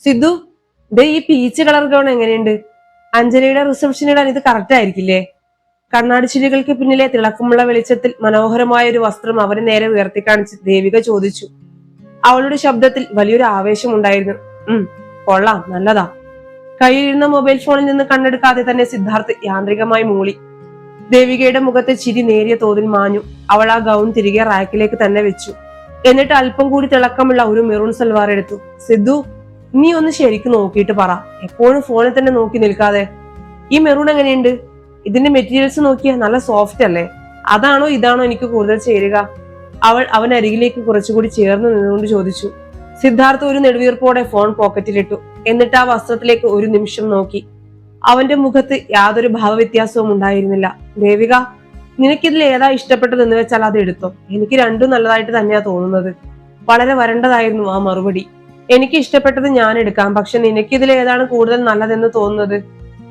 സിദ്ധു, ദേ ഈ peach colour gown എങ്ങനെയുണ്ട്? അഞ്ജലിയുടെ reception ഇടാൻ ഇത് കറക്റ്റ് ആയിരിക്കില്ലേ? കണ്ണാടിച്ചില്ലുകൾക്ക് പിന്നിലെ തിളക്കമുള്ള വെളിച്ചത്തിൽ മനോഹരമായ ഒരു വസ്ത്രം അവന് നേരെ ഉയർത്തിക്കാണിച്ച് ദേവിക ചോദിച്ചു. അവളുടെ ശബ്ദത്തിൽ വലിയൊരു ആവേശം ഉണ്ടായിരുന്നു. കൊള്ളാം, നല്ലതാ. കയ്യിലിരുന്ന മൊബൈൽ ഫോണിൽ നിന്ന് കണ്ണെടുക്കാതെ തന്നെ സിദ്ധാർത്ഥ് യാന്ത്രികമായി മൂളി. ദേവികയുടെ മുഖത്തെ ചിരി നേരിയ തോതിൽ മാഞ്ഞു. അവൾ ആ ഗൗൺ തിരികെ റാക്കിലേക്ക് തന്നെ വെച്ചു. എന്നിട്ട് അല്പം കൂടി തിളക്കമുള്ള ഒരു മെറൂൺ സൽവാർ എടുത്തു. സിദ്ധു, നീ ഒന്ന് ശരിക്കും നോക്കിയിട്ട് പറ, എപ്പോഴും ഫോണിൽ തന്നെ നോക്കി നിൽക്കാതെ. ഈ മെറൂൺ എങ്ങനെയുണ്ട്? ഇതിന്റെ മെറ്റീരിയൽസ് നോക്കിയാ നല്ല സോഫ്റ്റ് അല്ലേ? അതാണോ ഇതാണോ എനിക്ക് കൂടുതൽ ചേരുക? അവൾ അവനരികിലേക്ക് കുറച്ചുകൂടി ചേർന്ന് നിന്നുകൊണ്ട് ചോദിച്ചു. സിദ്ധാർത്ഥ് ഒരു നെടുവീർപ്പോടെ ഫോൺ പോക്കറ്റിലിട്ടു. എന്നിട്ട് ആ വസ്ത്രത്തിലേക്ക് ഒരു നിമിഷം നോക്കി. അവന്റെ മുഖത്ത് യാതൊരു ഭാവവ്യത്യാസവും ഉണ്ടായിരുന്നില്ല. ദേവിക, നിനക്കിതിൽ ഏതാ ഇഷ്ടപ്പെട്ടതെന്ന് വെച്ചാൽ അത് എടുത്തോ. എനിക്ക് രണ്ടും നല്ലതായിട്ട് തന്നെയാ തോന്നുന്നത്. വളരെ വരണ്ടതായിരുന്നു ആ മറുപടി. എനിക്ക് ഇഷ്ടപ്പെട്ടത് ഞാൻ എടുക്കാം, പക്ഷെ നിനക്കിതിൽ ഏതാണ് കൂടുതൽ നല്ലതെന്ന് തോന്നുന്നത്?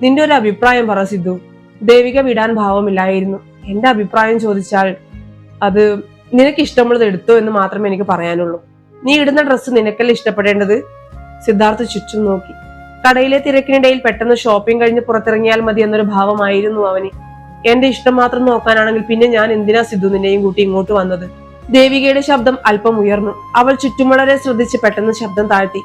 നിന്റെ ഒരു അഭിപ്രായം പറ സിദ്ധു. ദേവിക വിടാൻ ഭാവമില്ലായിരുന്നു. എന്റെ അഭിപ്രായം ചോദിച്ചാൽ അത് നിനക്ക് ഇഷ്ടമുള്ളത് എടുത്തോ എന്ന് മാത്രമേ എനിക്ക് പറയാനുള്ളൂ. നീ ഇടുന്ന ഡ്രസ്സ് നിനക്കല്ലേ ഇഷ്ടപ്പെടേണ്ടത്? സിദ്ധാർത്ഥ് ചുറ്റും നോക്കി. കടയിലെ തിരക്കിനിടയിൽ പെട്ടെന്ന് ഷോപ്പിംഗ് കഴിഞ്ഞ് പുറത്തിറങ്ങിയാൽ മതി എന്നൊരു ഭാവമായിരുന്നു അവന്. എന്റെ ഇഷ്ടം മാത്രം നോക്കാനാണെങ്കിൽ പിന്നെ ഞാൻ എന്തിനാ സിദ്ധു നിന്നെയും കൂട്ടി ഇങ്ങോട്ട് വന്നത്? ദേവികയുടെ ശബ്ദം അല്പം ഉയർന്നു. അവൾ ചുറ്റും വളരെ ശ്രദ്ധിച്ച് പെട്ടെന്ന് ശബ്ദം താഴ്ത്തി.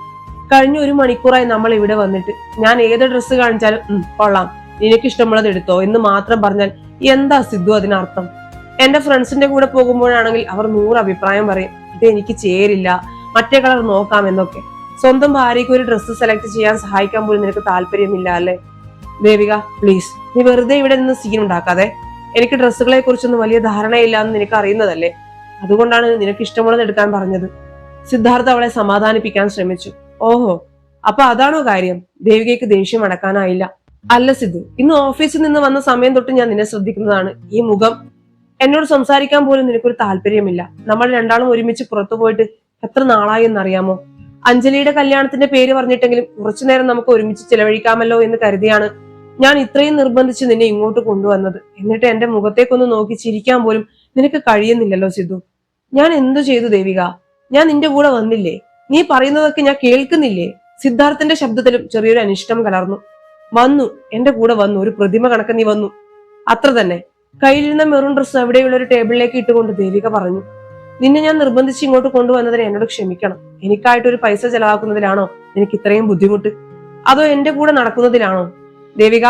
കഴിഞ്ഞ 1 മണിക്കൂറായി നമ്മൾ ഇവിടെ വന്നിട്ട് ഞാൻ ഏത് ഡ്രസ്സ് കാണിച്ചാലും കൊള്ളാം, നിനക്ക് ഇഷ്ടമുള്ളത് എടുത്തോ എന്ന് മാത്രം പറഞ്ഞാൽ എന്താ സിദ്ധു അതിനർത്ഥം? എന്റെ ഫ്രണ്ട്സിന്റെ കൂടെ പോകുമ്പോഴാണെങ്കിൽ അവർ 100 അഭിപ്രായം പറയും. ഇത് എനിക്ക് ചേരില്ല, മറ്റേ കളർ നോക്കാം എന്നൊക്കെ. സ്വന്തം ഭാര്യയ്ക്ക് ഒരു ഡ്രസ്സ് സെലക്ട് ചെയ്യാൻ സഹായിക്കാൻ പോലും നിനക്ക് താല്പര്യമില്ല അല്ലേ? ദേവിക, പ്ലീസ്, നീ വെറുതെ ഇവിടെ നിന്ന് സീൻ ഉണ്ടാക്കാതെ. എനിക്ക് ഡ്രസ്സുകളെ കുറിച്ചൊന്നും വലിയ ധാരണയില്ല എന്ന് നിനക്ക് അറിയുന്നതല്ലേ? അതുകൊണ്ടാണ് നിനക്ക് ഇഷ്ടമുള്ളത് എടുക്കാൻ പറഞ്ഞത്. സിദ്ധാർത്ഥ അവളെ സമാധാനിപ്പിക്കാൻ ശ്രമിച്ചു. ഓഹോ, അപ്പൊ അതാണോ കാര്യം? ദേവികയ്ക്ക് ദേഷ്യം അടക്കാനായില്ല. അല്ല സിദ്ധു, ഇന്ന് ഓഫീസിൽ നിന്ന് വന്ന സമയം തൊട്ട് ഞാൻ നിന്നെ ശ്രദ്ധിക്കുന്നതാണ്. ഈ മുഖം, എന്നോട് സംസാരിക്കാൻ പോലും നിനക്കൊരു താല്പര്യമില്ല. നമ്മൾ രണ്ടാളും ഒരുമിച്ച് പുറത്തു പോയിട്ട് എത്ര നാളായി എന്നറിയാമോ? അഞ്ജലിയുടെ കല്യാണത്തിന്റെ പേര് പറഞ്ഞിട്ടെങ്കിലും കുറച്ചുനേരം നമുക്ക് ഒരുമിച്ച് ചെലവഴിക്കാമല്ലോ എന്ന് കരുതിയാണ് ഞാൻ ഇത്രയും നിർബന്ധിച്ച് നിന്നെ ഇങ്ങോട്ട് കൊണ്ടുവന്നത്. എന്നിട്ട് എന്റെ മുഖത്തേക്കൊന്ന് നോക്കി ചിരിക്കാൻ പോലും നിനക്ക് കഴിയുന്നില്ലല്ലോ സിദ്ധു. ഞാൻ എന്തു ചെയ്തു ദേവിക? ഞാൻ നിന്റെ കൂടെ വന്നില്ലേ? നീ പറയുന്നതൊക്കെ ഞാൻ കേൾക്കുന്നില്ലേ? സിദ്ധാർത്ഥന്റെ ശബ്ദത്തിലും ചെറിയൊരു അനിഷ്ടം കലർന്നു. വന്നു, എന്റെ കൂടെ വന്നു, ഒരു പ്രതിമ കണക്ക് നീ വന്നു, അത്ര തന്നെ. കയ്യിലിരുന്ന മെറൂൺ ഡ്രസ് എവിടെയുള്ള ഒരു ടേബിളിലേക്ക് ഇട്ടുകൊണ്ട് ദേവിക പറഞ്ഞു. നിന്നെ ഞാൻ നിർബന്ധിച്ച് ഇങ്ങോട്ട് കൊണ്ടുവന്നതിന് എന്നോട് ക്ഷമിക്കണം. എനിക്കായിട്ടൊരു പൈസ ചെലവാക്കുന്നതിലാണോ എനിക്ക് ഇത്രയും ബുദ്ധിമുട്ട്? അതോ എന്റെ കൂടെ നടക്കുന്നതിലാണോ? ദേവിക,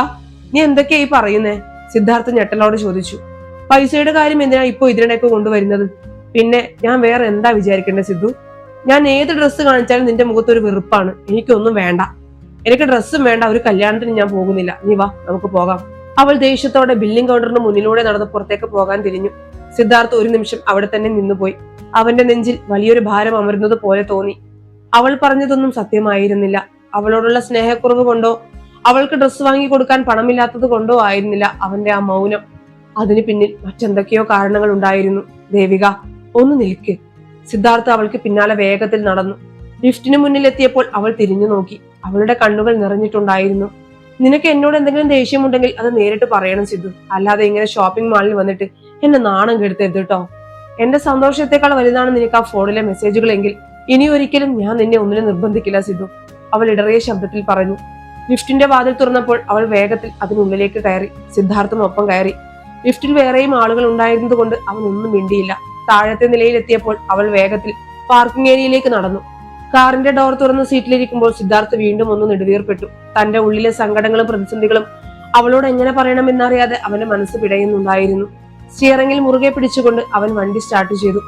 നീ എന്തൊക്കെയാ ഈ പറയുന്നേ? സിദ്ധാർത്ഥ ഞെട്ടലോട് ചോദിച്ചു. പൈസയുടെ കാര്യം എന്തിനാ ഇപ്പൊ ഇതിനിടയ്ക്ക് കൊണ്ടുവരുന്നത്? പിന്നെ ഞാൻ വേറെ എന്താ വിചാരിക്കേണ്ടത് സിദ്ധു? ഞാൻ ഏത് ഡ്രസ്സ് കാണിച്ചാലും നിന്റെ മുഖത്തൊരു വെറുപ്പാണ്. എനിക്കൊന്നും വേണ്ട, എനിക്ക് ഡ്രസ്സും വേണ്ട, ഒരു കല്യാണത്തിന് ഞാൻ പോകുന്നില്ല. നീ വാ, നമുക്ക് പോകാം. അവൾ ദേഷ്യത്തോടെ ബില്ലിംഗ് കൗണ്ടറിന് മുന്നിലൂടെ നടന്ന് പുറത്തേക്ക് പോകാൻ തിരിഞ്ഞു. സിദ്ധാർത്ഥ് ഒരു നിമിഷം അവിടെ തന്നെ നിന്നുപോയി. അവന്റെ നെഞ്ചിൽ വലിയൊരു ഭാരം അമരുന്നത് പോലെ തോന്നി. അവൾ പറഞ്ഞതൊന്നും സത്യമായിരുന്നില്ല. അവളോടുള്ള സ്നേഹക്കുറവ് കൊണ്ടോ അവൾക്ക് ഡ്രസ്സ് വാങ്ങി കൊടുക്കാൻ പണമില്ലാത്തത് കൊണ്ടോ ആയിരുന്നില്ല അവന്റെ ആ മൗനം. അതിന് പിന്നിൽ മറ്റെന്തൊക്കെയോ കാരണങ്ങൾ ഉണ്ടായിരുന്നു. ദേവിക, ഒന്ന് നിൽക്ക്. സിദ്ധാർത്ഥ് അവൾക്ക് പിന്നാലെ വേഗത്തിൽ നടന്നു. ലിഫ്റ്റിന് മുന്നിൽ എത്തിയപ്പോൾ അവൾ തിരിഞ്ഞു നോക്കി. അവളുടെ കണ്ണുകൾ നിറഞ്ഞിട്ടുണ്ടായിരുന്നു. നിനക്ക് എന്നോട് എന്തെങ്കിലും ദേഷ്യമുണ്ടെങ്കിൽ അത് നേരിട്ട് പറയണം സിദ്ധു. അല്ലാതെ ഇങ്ങനെ ഷോപ്പിംഗ് മാളിൽ വന്നിട്ട് എന്നെ നാണം കെടുത്തരുത് കേട്ടോ. എന്റെ സന്തോഷത്തെക്കാൾ വലുതാണ് നിനക്ക് ആ ഫോണിലെ മെസ്സേജുകളെങ്കിൽ ഇനി ഒരിക്കലും ഞാൻ നിന്നെ ഒന്നിനും നിർബന്ധിക്കില്ല സിദ്ധു, അവൾ ഇടറിയ ശബ്ദത്തിൽ പറഞ്ഞു. ലിഫ്റ്റിന്റെ വാതിൽ തുറന്നപ്പോൾ അവൾ വേഗത്തിൽ അതിനുള്ളിലേക്ക് കയറി. സിദ്ധാർത്ഥും ഒപ്പം കയറി. ലിഫ്റ്റിൽ വേറെയും ആളുകൾ ഉണ്ടായിരുന്നത് കൊണ്ട് അവൻ ഒന്നും മിണ്ടിയില്ല. താഴത്തെ നിലയിലെത്തിയപ്പോൾ അവൾ വേഗത്തിൽ പാർക്കിംഗ് ഏരിയയിലേക്ക് നടന്നു. കാറിന്റെ ഡോർ തുറന്ന് സീറ്റിലിരിക്കുമ്പോൾ സിദ്ധാർത്ഥ് വീണ്ടും ഒന്ന് നെടുവീർപ്പെട്ടു. തന്റെ ഉള്ളിലെ സങ്കടങ്ങളും പ്രതിസന്ധികളും അവളോട് എങ്ങനെ പറയണമെന്നറിയാതെ അവന്റെ മനസ്സ് പിടയുന്നുണ്ടായിരുന്നു. സ്റ്റിയറിംഗിൽ മുറുകെ പിടിച്ചുകൊണ്ട് അവൻ വണ്ടി സ്റ്റാർട്ട് ചെയ്തു.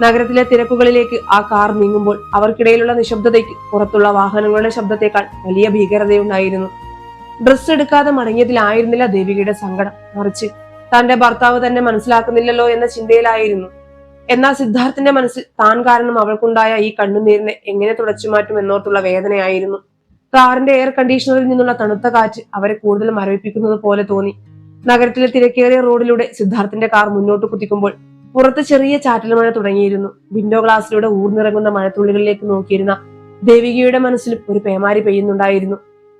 നഗരത്തിലെ തിരക്കുകളിലേക്ക് ആ കാർ നീങ്ങുമ്പോൾ അവർക്കിടയിലുള്ള നിശബ്ദതയ്ക്ക് പുറത്തുള്ള വാഹനങ്ങളുടെ ശബ്ദത്തേക്കാൾ വലിയ ഭീകരതയുണ്ടായിരുന്നു. ഡ്രസ്സ് എടുക്കാതെ മടങ്ങിയതിലായിരുന്നില്ല ദേവികയുടെ സങ്കടം, മറിച്ച് തന്റെ ഭർത്താവ് തന്നെ മനസ്സിലാക്കുന്നില്ലല്ലോ എന്ന ചിന്തയിലായിരുന്നു. എന്നാൽ സിദ്ധാർത്ഥിന്റെ മനസ്സിൽ താൻ കാരണം അവൾക്കുണ്ടായ ഈ കണ്ണുനീരിനെ എങ്ങനെ തുടച്ചുമാറ്റും എന്നോർത്തുള്ള വേദനയായിരുന്നു. കാറിന്റെ എയർ കണ്ടീഷണറിൽ നിന്നുള്ള തണുത്ത കാറ്റ് അവരെ കൂടുതൽ മരവിപ്പിക്കുന്നത് പോലെ തോന്നി. നഗരത്തിലെ തിരക്കേറിയ റോഡിലൂടെ സിദ്ധാർത്ഥിന്റെ കാർ മുന്നോട്ട് കുതിക്കുമ്പോൾ പുറത്ത് ചെറിയ ചാറ്റൽ മഴ തുടങ്ങിയിരുന്നു. വിൻഡോ ഗ്ലാസിലൂടെ ഊർന്നിറങ്ങുന്ന മഴത്തുള്ളികളിലേക്ക് നോക്കിയിരുന്ന ദേവികയുടെ മനസ്സിലും ഒരു പേമാരി പെയ്യുന്നുണ്ടായിരുന്നു.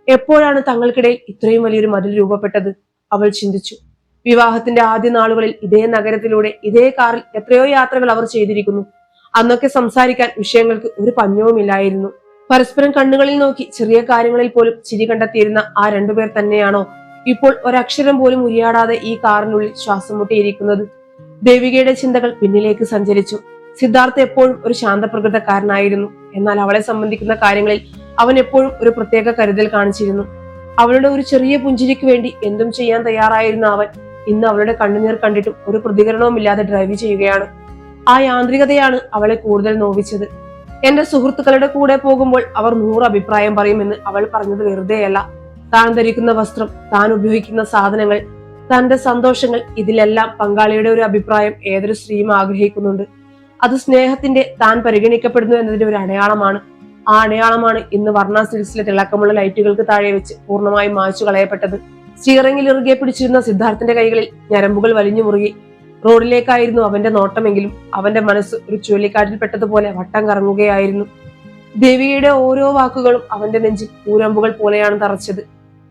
എപ്പോഴാണ് തങ്ങൾക്കിടയിൽ ഇത്രയും വലിയൊരു മതിൽ രൂപപ്പെട്ടത്? അവൾ ചിന്തിച്ചു. വിവാഹത്തിന്റെ ആദ്യ നാളുകളിൽ ഇതേ നഗരത്തിലൂടെ ഇതേ കാറിൽ എത്രയോ യാത്രകൾ അവർ ചെയ്തിരിക്കുന്നു. അന്നൊക്കെ സംസാരിക്കാൻ വിഷയങ്ങൾക്ക് ഒരു പഞ്ഞവുമില്ലായിരുന്നു. പരസ്പരം കണ്ണുകളിൽ നോക്കി ചെറിയ കാര്യങ്ങളിൽ പോലും ചിരി കണ്ടെത്തിയിരുന്ന ആ രണ്ടുപേർ തന്നെയാണോ ഇപ്പോൾ ഒരക്ഷരം പോലും ഉരിയാടാതെ ഈ കാറിനുള്ളിൽ ശ്വാസം മുട്ടിയിരിക്കുന്നത്? ദേവികയുടെ ചിന്തകൾ പിന്നിലേക്ക് സഞ്ചരിച്ചു. സിദ്ധാർത്ഥ് എപ്പോഴും ഒരു ശാന്തപ്രകൃതക്കാരനായിരുന്നു. എന്നാൽ അവളെ സംബന്ധിക്കുന്ന കാര്യങ്ങളിൽ അവൻ എപ്പോഴും ഒരു പ്രത്യേക കരുതൽ കാണിച്ചിരുന്നു. അവളുടെ ഒരു ചെറിയ പുഞ്ചിരിക്ക് വേണ്ടി എന്തും ചെയ്യാൻ തയ്യാറായിരുന്ന അവൻ ഇന്ന് അവളുടെ കണ്ണുനീർ കണ്ടിട്ടും ഒരു പ്രതികരണവുമില്ലാതെ ഡ്രൈവ് ചെയ്യുകയാണ്. ആ യാന്ത്രികതയാണ് അവളെ കൂടുതൽ നോവിച്ചത്. എന്റെ സുഹൃത്തുക്കളുടെ കൂടെ പോകുമ്പോൾ അവർ 100 അഭിപ്രായം പറയുമെന്ന് അവൾ പറഞ്ഞത് വെറുതെയല്ല. താൻ ധരിക്കുന്ന വസ്ത്രം, താൻ ഉപയോഗിക്കുന്ന സാധനങ്ങൾ, തന്റെ സന്തോഷങ്ങൾ, ഇതിലെല്ലാം പങ്കാളിയുടെ ഒരു അഭിപ്രായം ഏതൊരു സ്ത്രീയും ആഗ്രഹിക്കുന്നുണ്ട്. അത് സ്നേഹത്തിന്റെ, താൻ പരിഗണിക്കപ്പെടുന്നു എന്നതിന്റെ ഒരു അടയാളമാണ്. ആ അടയാളമാണ് ഇന്ന് വർണ്ണ സിൽസിലെ തിളക്കമുള്ള ലൈറ്റുകൾക്ക് താഴെ വെച്ച് പൂർണ്ണമായും മായ്ച്ചു കളയപ്പെട്ടത്. സ്റ്റീറിംഗിൽ ഇറുകെ പിടിച്ചിരുന്ന സിദ്ധാർത്ഥിന്റെ കൈകളിൽ ഞരമ്പുകൾ വലിഞ്ഞു മുറുകി. റോഡിലേക്കായിരുന്നു അവന്റെ നോട്ടമെങ്കിലും അവന്റെ മനസ്സ് ഒരു ചുഴലിക്കാറ്റിൽപ്പെട്ടതുപോലെ വട്ടം കറങ്ങുകയായിരുന്നു. ദേവിയുടെ ഓരോ വാക്കുകളും അവന്റെ നെഞ്ചിൽ പൂരമ്പുകൾ പോലെയാണ് തറച്ചത്.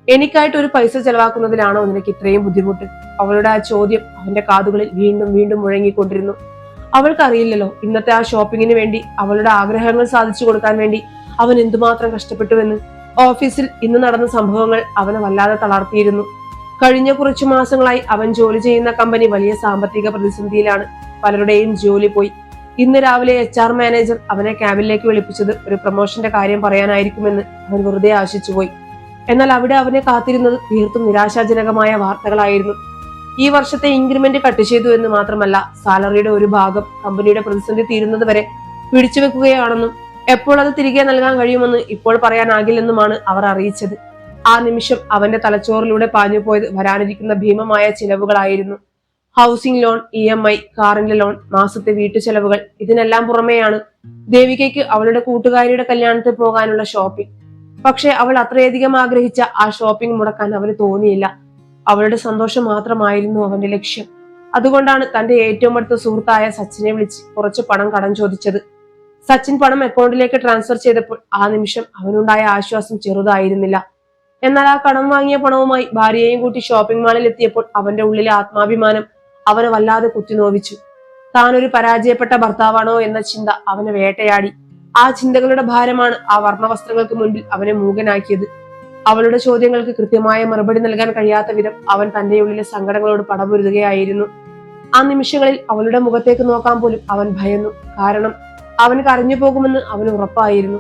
എനിക്കായിട്ട് ഒരു പൈസ ചെലവാക്കുന്നതിലാണോ നിനക്ക് ഇത്രയും ബുദ്ധിമുട്ട്? അവളുടെ ആ ചോദ്യം അവന്റെ കാതുകളിൽ വീണ്ടും വീണ്ടും മുഴങ്ങിക്കൊണ്ടിരുന്നു. അവൾക്കറിയില്ലല്ലോ ഇന്നത്തെ ആ ഷോപ്പിങ്ങിന് വേണ്ടി, അവളുടെ ആഗ്രഹങ്ങൾ സാധിച്ചു കൊടുക്കാൻ വേണ്ടി അവൻ എന്തുമാത്രം കഷ്ടപ്പെട്ടുവെന്ന്. ഓഫീസിൽ ഇന്ന് നടന്ന സംഭവങ്ങൾ അവനെ വല്ലാതെ തളർത്തിയിരുന്നു. കഴിഞ്ഞ കുറച്ചു മാസങ്ങളായി അവൻ ജോലി ചെയ്യുന്ന കമ്പനി വലിയ സാമ്പത്തിക പ്രതിസന്ധിയിലാണ്. പലരുടെയും ജോലി പോയി. ഇന്ന് രാവിലെ HR മാനേജർ അവനെ ക്യാബിനിലേക്ക് വിളിപ്പിച്ചത് ഒരു പ്രൊമോഷന്റെ കാര്യം പറയാനായിരിക്കുമെന്ന് അവൻ വെറുതെ ആശിച്ചുപോയി. എന്നാൽ അവിടെ അവനെ കാത്തിരുന്നത് തീർത്തും നിരാശാജനകമായ വാർത്തകളായിരുന്നു. ഈ വർഷത്തെ ഇൻക്രിമെന്റ് കട്ട് ചെയ്തു എന്ന് മാത്രമല്ല, സാലറിയുടെ ഒരു ഭാഗം കമ്പനിയുടെ പ്രതിസന്ധി തീരുന്നത് വരെ പിടിച്ചുവെക്കുകയാണെന്നും എപ്പോൾ അത് തിരികെ നൽകാൻ കഴിയുമെന്ന് ഇപ്പോൾ പറയാനാകില്ലെന്നുമാണ് അവർ അറിയിച്ചത്. ആ നിമിഷം അവന്റെ തലച്ചോറിലൂടെ പാഞ്ഞുപോയത് വരാനിരിക്കുന്ന ഭീമമായ ചിലവുകളായിരുന്നു. ഹൗസിംഗ് ലോൺ, EMI, കാറിന്റെ ലോൺ, മാസത്തെ വീട്ടു ചെലവുകൾ, ഇതിനെല്ലാം പുറമെയാണ് ദേവികയ്ക്ക് അവളുടെ കൂട്ടുകാരിയുടെ കല്യാണത്തിൽ പോകാനുള്ള ഷോപ്പിംഗ്. പക്ഷെ അവൾ അത്രയധികം ആഗ്രഹിച്ച ആ ഷോപ്പിംഗ് മുടക്കാൻ അവന് തോന്നിയില്ല. അവളുടെ സന്തോഷം മാത്രമായിരുന്നു അവന്റെ ലക്ഷ്യം. അതുകൊണ്ടാണ് തന്റെ ഏറ്റവും അടുത്ത സുഹൃത്തായ സച്ചിനെ വിളിച്ച് കുറച്ച് പണം കടം ചോദിച്ചത്. സച്ചിൻ പണം അക്കൗണ്ടിലേക്ക് ട്രാൻസ്ഫർ ചെയ്തപ്പോൾ ആ നിമിഷം അവനുണ്ടായ ആശ്വാസം ചെറുതായിരുന്നില്ല. എന്നാൽ ആ കടം വാങ്ങിയ പണവുമായി ഭാര്യയെയും കൂട്ടി ഷോപ്പിംഗ് മാളിൽ എത്തിയപ്പോൾ അവന്റെ ഉള്ളിലെ ആത്മാഭിമാനം അവനെ വല്ലാതെ കുത്തിനോവിച്ചു. താനൊരു പരാജയപ്പെട്ട ഭർത്താവാണോ എന്ന ചിന്ത അവനെ വേട്ടയാടി. ആ ചിന്തകളുടെ ഭാരമാണ് ആ വർണ്ണവസ്ത്രങ്ങൾക്ക് മുൻപിൽ അവനെ മൂകനാക്കിയത്. അവളുടെ ചോദ്യങ്ങൾക്ക് കൃത്യമായ മറുപടി നൽകാൻ കഴിയാത്ത വിധം അവൻ തന്റെ ഉള്ളിലെ സങ്കടങ്ങളോട് പടപൊരുതുകയായിരുന്നു. ആ നിമിഷങ്ങളിൽ അവളുടെ മുഖത്തേക്ക് നോക്കാൻ പോലും അവൻ ഭയന്നു. കാരണം അവൻ കരഞ്ഞു പോകുമെന്ന് അവന് ഉറപ്പായിരുന്നു.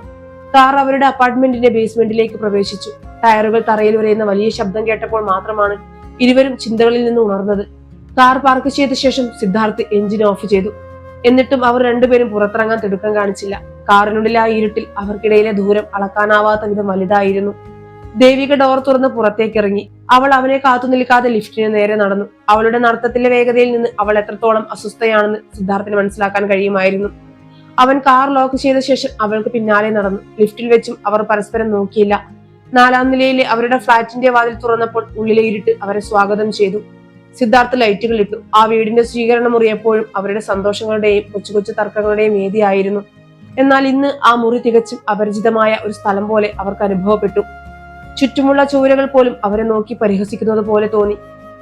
കാർ അവരുടെ അപ്പാർട്ട്മെന്റിന്റെ ബേസ്മെന്റിലേക്ക് പ്രവേശിച്ചു. ടയറുകൾ തറയിൽ ഉരയുന്ന വലിയ ശബ്ദം കേട്ടപ്പോൾ മാത്രമാണ് ഇരുവരും ചിന്തകളിൽ നിന്ന് ഉണർന്നത്. കാർ പാർക്ക് ചെയ്ത ശേഷം സിദ്ധാർത്ഥ് എഞ്ചിൻ ഓഫ് ചെയ്തു. എന്നിട്ടും അവർ രണ്ടുപേരും പുറത്തിറങ്ങാൻ തിടുക്കം കാണിച്ചില്ല. കാറിനുള്ളിലെ ആ ഇരുട്ടിൽ അവർക്കിടയിലെ ദൂരം അളക്കാനാവാത്ത വിധം വലുതായിരുന്നു. ദേവിക ഡോർ തുറന്ന് പുറത്തേക്ക് ഇറങ്ങി. അവൾ അവനെ കാത്തു നിൽക്കാതെ ലിഫ്റ്റിന് നേരെ നടന്നു. അവളുടെ നടത്തത്തിലെ വേഗതയിൽ നിന്ന് അവൾ എത്രത്തോളം അസ്വസ്ഥയാണെന്ന് സിദ്ധാർത്ഥിന് മനസ്സിലാക്കാൻ കഴിയുമായിരുന്നു. അവൻ കാർ ലോക്ക് ചെയ്ത ശേഷം അവൾക്ക് പിന്നാലെ നടന്നു. ലിഫ്റ്റിൽ വെച്ചും അവർ പരസ്പരം നോക്കിയില്ല. 4ാം നിലയിലെ അവരുടെ ഫ്ളാറ്റിന്റെ വാതിൽ തുറന്നപ്പോൾ ഉള്ളിലെ ഇരുട്ട് അവരെ സ്വാഗതം ചെയ്തു. സിദ്ധാർത്ഥ് ലൈറ്റുകൾ ഇട്ടു. ആ വീടിന്റെ സ്വീകരണ മുറി എപ്പോഴും അവരുടെ സന്തോഷങ്ങളുടെയും കൊച്ചു കൊച്ചു തർക്കങ്ങളുടെയും വേദിയായിരുന്നു. എന്നാൽ ഇന്ന് ആ മുറി തികച്ചും അപരിചിതമായ ഒരു സ്ഥലം പോലെ അവർക്ക് അനുഭവപ്പെട്ടു. ചുറ്റുമുള്ള ചുവരുകൾ പോലും അവരെ നോക്കി പരിഹസിക്കുന്നത് പോലെ തോന്നി.